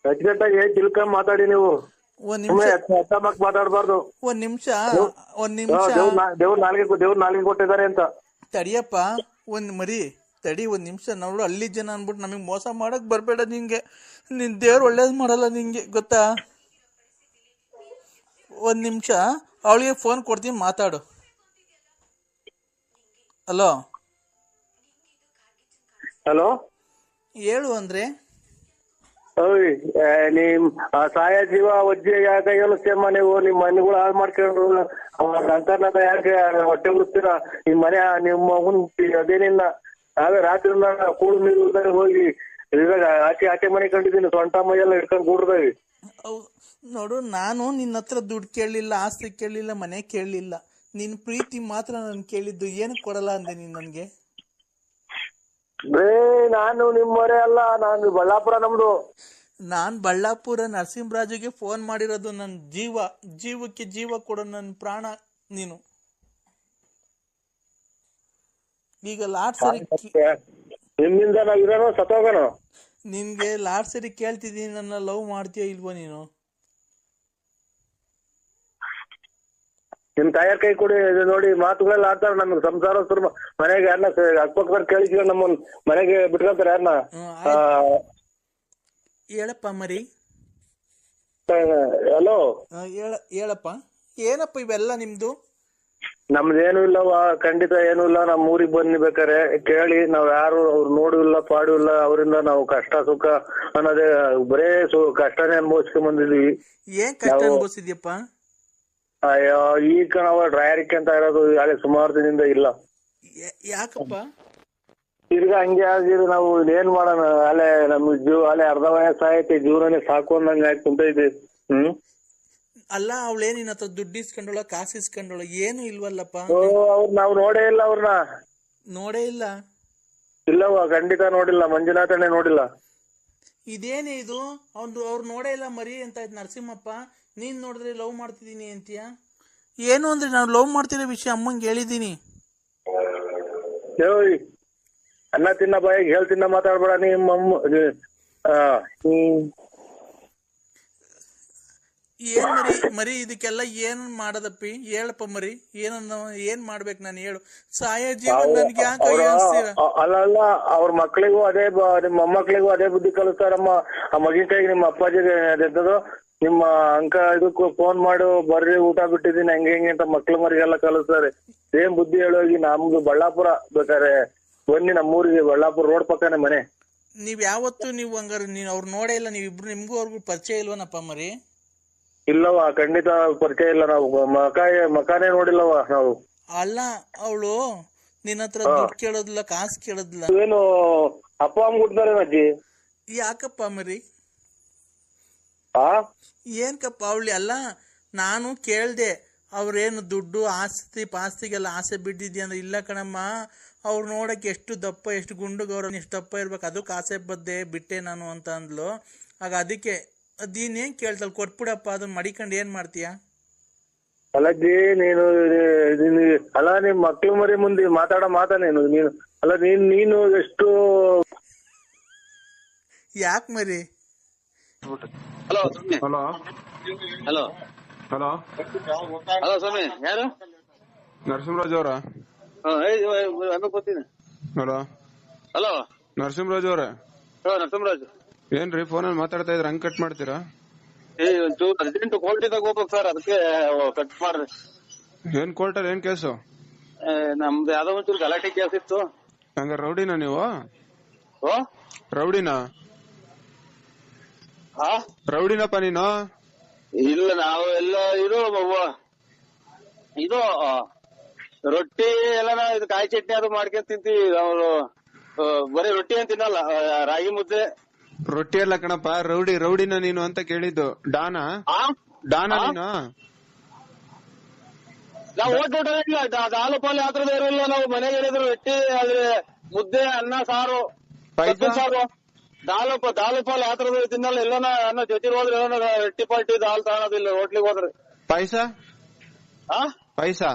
ಅಚ್ಚುಕಟ್ಟಾಗಿ ತಿಳ್ಕೊಂಡ್ ಮಾತಾಡಿ ನೀವು. ಒಂದ್ ನಿಮಿಷ ಮಾತಾಡಬಾರ್ದು. ಒಂದ್ ನಿಮಿಷ ದೇವ್ರ ನಾಲ್ಗೆ ಕೊಟ್ಟಿದ್ದಾರೆ ಅಂತ ತಡಿಯಪ್ಪ. ತಡಿ ಒಂದ್ ನಿಮಿಷ. ನೋಡು, ಹಳ್ಳಿ ಜನ ಅನ್ಬಿಟ್ಟು ನಮಗ್ ಮೋಸ ಮಾಡಕ್ ಬರ್ಬೇಡ. ನಿಂಗೆ ನಿನ್ ದೇವ್ರು ಒಳ್ಳೇದ್ ಮಾಡಲ್ಲ ನಿಂಗೆ, ಗೊತ್ತಾ? ಒಂದ್ ನಿಮಿಷ, ಅವಳಿಗೆ ಫೋನ್ ಕೊಡ್ತೀನಿ, ಮಾತಾಡು. ಹಲೋ ಹಲೋ ಹೇಳು ಅಂದ್ರೆ. ನಿಮ್ ಸಾಯ ಜೀವ ಒಜ್ಜೆ ಯಾಕೆ ಹೇಳಿಸ್ತೇಮ್ಮ ನೀವು? ನಿಮ್ ಮನೆಗಳು ಹಾಳು ಮಾಡ್ಕೊಂಡು ನಂತರ ಯಾಕೆ ಹೊಟ್ಟೆ ಬಿಡ್ತೀರಾ? ನಿಮ್ ಮನೆ ನಿಮ್ಮ ಮಗನ್ ಅದೇನಿಲ್ಲ. ನಾವೇ ರಾತ್ರಿ ಕೂಡು ನೀರು ಹೋಗಿ ಆಚೆ ಮನೆ ಕಂಡಿದ್ದೀನಿ, ಸೊಂಟ ಮೈಯೆಲ್ಲ ಇಟ್ಕೊಂಡು ಕೂಡ್ದಾವಿ. ನೋಡು, ನಾನು ನಿನ್ನ ಹತ್ರ ದುಡ್ಡು ಕೇಳಲಿಲ್ಲ, ಆಸ್ತಿ ಕೇಳಲಿಲ್ಲ, ಮನೆ ಕೇಳಲಿಲ್ಲ. ನಿನ್ ಪ್ರೀತಿ ಮಾತ್ರ ನಾನು ಕೇಳಿದ್ದು. ಏನಕ್ಕೆ ಕೊಡಲ್ಲ ಅಂದೆ ನೀನ್ ನನ್ಗೆ? ನಾನು ನಿಮ್ಮವರೇ ಅಲ್ಲ, ನಾನು ಬಳ್ಳಾಪುರ ನಮ್ದು. ನಾನ್ ಬಳ್ಳಾಪುರ ನರಸಿಂಹರಾಜುಗೆ ಫೋನ್ ಮಾಡಿರೋದು. ನನ್ನ ಜೀವಕ್ಕೆ ಜೀವ ಕೊಡೋ ನನ್ನ ಪ್ರಾಣ ನೀನು. ಈಗ ಲಾಟ್ ಸರಿ ನಿಮ್ಮಿಂದ ನಾವ್ ಇರೋಣ ಸತ್ತೋಗೋಣ. ನಿನ್ಗೆ ಲಾಟ್ ಸರಿ ಕೇಳ್ತಿದ್ದೀನಿ, ನನ್ನ ಲವ್ ಮಾಡ್ತೀಯ ಇಲ್ವೋ ನೀನು? ನಿಮ್ ತಾಯರ್ ಕೈ ಕೊಡಿ. ನೋಡಿ, ಮಾತುಗಳೆಲ್ಲ ಆಡ್ತಾರ. ನಮ್ಗೆ ಸಂಸಾರಸ್ಥರು ಮನೆಗೆ ಯಾರನ್ನ ಅಕ್ಕಪಕ್ಕದ ಕೇಳಿಸ್ಕೊಂಡು ನಮ್ಮ ಮನೆಗೆ ಬಿಟ್ಕೊಂತಾರೆ ಯಾರನ್ನ. ಹೇಳಪ್ಪ ಮರಿ. ಹಲೋ ಹೇಳಪ್ಪ, ಏನಪ್ಪ ಇವೆಲ್ಲ ನಿಮ್ದು? ನಮ್ದೇನು ಇಲ್ಲವ, ಖಂಡಿತ ಏನು ಇಲ್ಲ. ನಮ್ ಊರಿಗೆ ಬನ್ನಿ ಬೇಕಾರೆ ಕೇಳಿ. ನಾವ್ ಯಾರು ಅವ್ರು ನೋಡಿಲ್ಲ ಪಾಡು ಇಲ್ಲ. ಅವರಿಂದ ನಾವು ಕಷ್ಟ ಸುಖ ಅನ್ನೋದೇ ಬರೇ ಕಷ್ಟನೇ ಅನುಭವಿಸ್ಕೊಂಡ್ ಬಂದಿದೀವಿ. ಏನ್ ಕಷ್ಟ ಅನುಭವಿಸಿದ್ಯಪ್ಪ? ಅಯ್ಯೋ, ಈಗ ನಾವು ಡ್ರೈವರ್ಗೆ ಅಂತ ಇರೋದು ಯಾಕೆ ಸುಮಾರು ದಿನದಿಂದ ಇಲ್ಲ. ಯಾಕಪ್ಪ? ತಿರ್ಗಾ ಹಂಗೆ ಆಗಿದೆ. ನಾವು ಏನ್ ಮಾಡೋಣ? ಅಲ್ಲೇ ನಮ್ ಅಲ್ಲೇ ಅರ್ಧ ವಯಸ್ಸಾಯ್ತಿ, ಜೀವನನೇ ಸಾಕು ಅಂದಂಗ ಆಯ್ತು ಕುಂತೈತಿ. ಅಲ್ಲ, ಅವಳೇ ನಿನ್ನ ಹತ್ರ ದುಡ್ಡು ಇಸ್ಕೊಂಡೋಳ, ಕಾಸು ಇಸ್ಕೊಂಡೋಳ? ಏನು ಇಲ್ವಲ್ಲಪ್ಪ. ಅವ್ರು ನಾವು ನೋಡೇ ಇಲ್ಲ. ಅವ್ರನ್ನ ನೋಡೇ ಇಲ್ಲ? ಇಲ್ಲವ, ಖಂಡಿತ ನೋಡಿಲ್ಲ. ಮಂಜುನಾಥನೇ ನೋಡಿಲ್ಲ. ಇದೇನೇ ಇದು? ಅವ್ರು ನೋಡೇ ಇಲ್ಲ ಮರಿ ಅಂತ ಆಯ್ತು ನರಸಿಂಹಪ್ಪ. ನೀನ್ ನೋಡಿದ್ರೆ ಲವ್ ಮಾಡ್ತಿದೀನಿ ಅಂತೀಯ? ಏನು ಅಂದ್ರೆ ನಾನು ಲವ್ ಮಾಡ್ತಿರೋ ವಿಷಯ ಅಮ್ಮಂಗೆ ಹೇಳಿದೀನಿ. ಅನ್ನ ತಿನ್ನ ಬಾಯಿಗೆ ಹೇಳ್ತಿನ್ನ ಮಾತಾಡ್ಬೇಡ. ನಿಮ್ಮ ಏನ್ ಮರಿ ಇದಕ್ಕೆಲ್ಲ ಏನ್ ಮಾಡದಪ್ಪಿ? ಹೇಳಪ್ಪ ಮರಿ, ಏನ್ ಮಾಡ್ಬೇಕು ನಾನು? ಹೇಳು. ಸಾಯ ಜೀವನ ನನ್ಗೆ ಯಾಕೆ ಹೇಳ್ತೀರಾ? ಅಲ್ಲ, ಅವ್ರ ಮಕ್ಳಿಗೂ ಅದೇ, ನಿಮ್ಮ ಮೊಮ್ಮಕ್ಳಿಗೂ ಅದೇ ಬುದ್ಧಿ ಕಲಿಸ್ತಾರಮ್ಮ. ಆ ಮಗಿನ ಕೈಗೆ ನಿಮ್ಮ ಅಪ್ಪಾಜಿಗೆ ಅದೆಂತದು ನಿಮ್ಮ ಅಂಕ ಇದಕ್ಕೂ ಫೋನ್ ಮಾಡು, ಬರ್ರಿ ಊಟ ಬಿಟ್ಟಿದ್ದೀನಿ ಹಂಗೆ ಹಿಂಗೆ ಅಂತ ಮಕ್ಳು ಮರಿಗೆಲ್ಲ ಕಲಿಸ್ತಾರೆ. ಏನ್ ಬುದ್ಧಿ ಹೇಳೋಗಿ. ನಮ್ದು ಬಳ್ಳಾಪುರ, ಬೇಕಾರೆ ಬನ್ನಿ ನಮ್ಮೂರಿಗೆ. ಬಳ್ಳಾಪುರ ರೋಡ್ ಪಕ್ಕನೆ ಮನೆ. ನೀವ್ ಯಾವತ್ತು ನೀವು ಹಂಗಾರೆ ನೀವ್ ಅವ್ರು ನೋಡೇ ಇಲ್ಲ? ನೀವಿಬ್ರು ನಿಮ್ಗೂ ಅವ್ರಿಗೂ ಪರಿಚಯ ಇಲ್ವನಪ್ಪ ಮರಿ? ಇಲ್ಲವ, ಖಂಡಿತ ಪರಿಚಯ ಇಲ್ಲ. ನಾವು ಮಕಾನೇ ನೋಡಿಲ್ಲವ ನಾವು. ಅಲ್ಲ, ಅವಳು ನಿನ್ನ ಹತ್ರ ದುಡ್ಡು ಕೇಳೋದಿಲ್ಲ, ಕಾಸು ಕೇಳೋದಿಲ್ಲ. ಏನು ಅಪ್ಪ ಅಮ್ಮ ಕೊಡ್ತಾರೆ ಅಜ್ಜಿ? ಯಾಕಪ್ಪ ಮರಿ? ಆ ಏನ್ಕಪ್ಪ ಅವಳಿ? ಅಲ್ಲ, ನಾನು ಕೇಳ್ದೆ ಅವ್ರೇನು ದುಡ್ಡು ಪಾಸ್ತಿಗೆಲ್ಲ ಆಸೆ ಬಿದ್ದಿದ್ಯಾ ಅಂದ್ರೆ, ಇಲ್ಲ ಕಣಮ್ಮ, ಅವ್ರು ನೋಡಕ್ ಎಷ್ಟು ದಪ್ಪ, ಎಷ್ಟು ಗುಂಡುಗವ್ರ, ಎಷ್ಟು ದಪ್ಪ ಇರ್ಬೇಕು, ಅದಕ್ಕೆ ಆಸೆ ಬದ್ದೆ ಬಿಟ್ಟೆ ನಾನು ಅಂತ ಅಂದ್ಲು. ಆಗ ಅದಕ್ಕೆ ಅದೇನೇನ್ ಕೇಳ್ತಲ್, ಕೊಟ್ಬಿಡಪ್ಪ, ಅದನ್ನ ಮಡಿಕೊಂಡು ಏನ್ ಮಾಡ್ತೀಯ? ಅಲ್ಲಜ್ಜಿ, ನೀನು ಅಲ್ಲ ನಿಮ್ ಮಕ್ಳು ಮರಿ ಮುಂದೆ ಮಾತಾಡೋ ನೀನು ಅಲ್ಲ, ನೀನು ಎಷ್ಟು ಯಾಕೆ ಮರಿ? Hello hello hello hello hello ಸ್ವಾಮಿ, ಯಾರು? ನರಸಿಂಹರಾಜ್ ಅವರ? ಗೊತ್ತೀನಿ. ಹಲೋ ಹಲೋ, ನರಸಿಂಹರಾಜ್ ಅವ್ರ? ನರಸಿಂಹರಾಜ್. ಏನ್ರಿ ಫೋನಲ್ಲಿ ಮಾತಾಡ್ತಾ ಇದ್ರ, ಹಂಗ್ ಕಟ್ ಮಾಡ್ತೀರಾ? ಒಂಚೂರು ಅರ್ಜೆಂಟ್ ಕೋರ್ಟಿದಾಗ ಹೋಗ್ಬೇಕು ಸರ್, ಅದಕ್ಕೆ ಕಟ್ ಮಾಡ್ರಿ. ಏನ್ ಕೋರ್ಟಲ್ಲಿ ಏನ್ ಕೇಸು? ನಮ್ದು ಯಾವ್ದೋ ಒಂಚೂರು ಗಲಾಟೆ ಕೇಸ್ ಇತ್ತು. ಹಂಗ ರೌಡಿನಾ ನೀವು? ಓ, ರೌಡಿನಾ? ರೌಡಿನಪ್ಪ ನೀನು? ಇಲ್ಲ, ನಾವು ಎಲ್ಲ ಇದು ರೊಟ್ಟಿ ಎಲ್ಲ ಇದು ಕಾಯಿ ಚಟ್ನಿ ಅದು ಮಾಡ್ಕೊಂಡ್ ತಿಂತೀವಿ. ನಾವು ಬರೀ ರೊಟ್ಟಿ ಅಂತ ತಿನ್ನಲ್ಲ, ರಾಗಿ ಮುದ್ದೆ. ರೊಟ್ಟಿ ಎಲ್ಲ ಕಣಪ್ಪ, ರೌಡಿನ ನೀನು ಅಂತ ಕೇಳಿದ್ದು. ಡಾನಾ ನೀನು? ನಾವು ಓಟ್ ಹಾಲು ಪಾಲು ಯಾತ್ರದ ಇರಲ್ಲ. ನಾವು ಮನೆಗೆ ಏನಿದ್ರು ರೊಟ್ಟಿ, ಆದ್ರೆ ಮುದ್ದೆ, ಅನ್ನ, ಸಾರು, ಸಾರು. ದಾಲು ಯಾತ್ರ ತಿನ್ನಲ್ಲ ಎಲ್ಲನ ಜೊತೆ ಹೋದ್ರೆ ರೊಟ್ಟಿ ಪಟ್ಟಿ ದಾಲ್ ತಗೊಳೋದಿಲ್ಲ ಹೋಟ್ಲಿಗೆ ಹೋದ್ರೆ. ಪೈಸಾ ಪೈಸಾ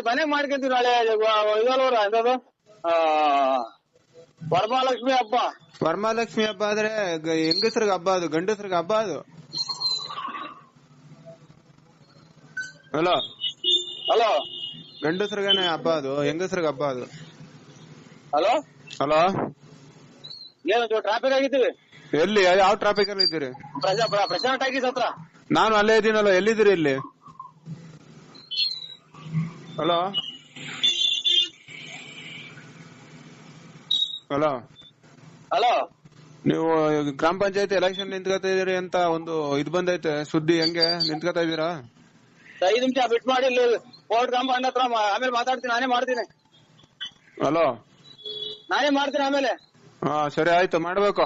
ಮನೆಗ್ ಮಾಡ್ಕೊಂತೀವಿ ನಾಳೆ ಇದಲ್ವರ ಎಂತದು ವರಮಹಾಲಕ್ಷ್ಮಿ ಹಬ್ಬ. ವರಮಹಾಲಕ್ಷ್ಮಿ ಹಬ್ಬ ಆದ್ರೆ ಹೆಂಗಸ್ರಿಗೆ ಹಬ್ಬ ಅದು, ಗಂಡಸ್ರಿಗೆ ಹಬ್ಬ ಅದು. ಹಲೋ ಗಂಡಸ್ರಿಗೇನೆ ಹಬ್ಬ ಅದು, ಹೆಂಗಸ್ರಿಗೆ ಹಬ್ಬ ಅದು. ಹಲೋ ಏನು ಟ್ರಾಫಿಕ್ ಆಗಿದ್ದೀವಿ? ಎಲ್ಲಿ ಯಾವ ಟ್ರಾಫಿಕ್ ಅಲ್ಲಿ ಇದ್ದೀರಿ? ಪ್ರಶಾಂತ್ ಟಾಕೀಸ್ ಹತ್ರ. ನಾನು ಅಲ್ಲೇ ಇದ್ದೀನಲ್ಲ, ಎಲ್ಲಿದ್ದೀರಿ ಇಲ್ಲಿ? ಹಲೋ ನೀವು ಗ್ರಾಮ ಪಂಚಾಯತಿ ಎಲೆಕ್ಷನ್ ನಿಂತ್ಕೊತಾ ಇದೀರಿ ಅಂತ ಒಂದು ಇದು ಬಂದೈತೆ ಸುದ್ದಿ, ಹೆಂಗೆ ನಿಂತ್ಕೊತಾ ಇದೀರಾ? 5 ನಿಮಿಷ ಬಿಟ್ ಮಾಡಿ ಕೋರ್ಟ್ ಗ್ರಾಮ ಹತ್ರ ಆಮೇಲೆ ಮಾತಾಡ್ತೀನಿ. ನಾನೇ ಮಾಡ್ತೀನಿ ಆಮೇಲೆ. ಹಾ ಸರಿ ಆಯ್ತು, ಮಾಡ್ಬೇಕು.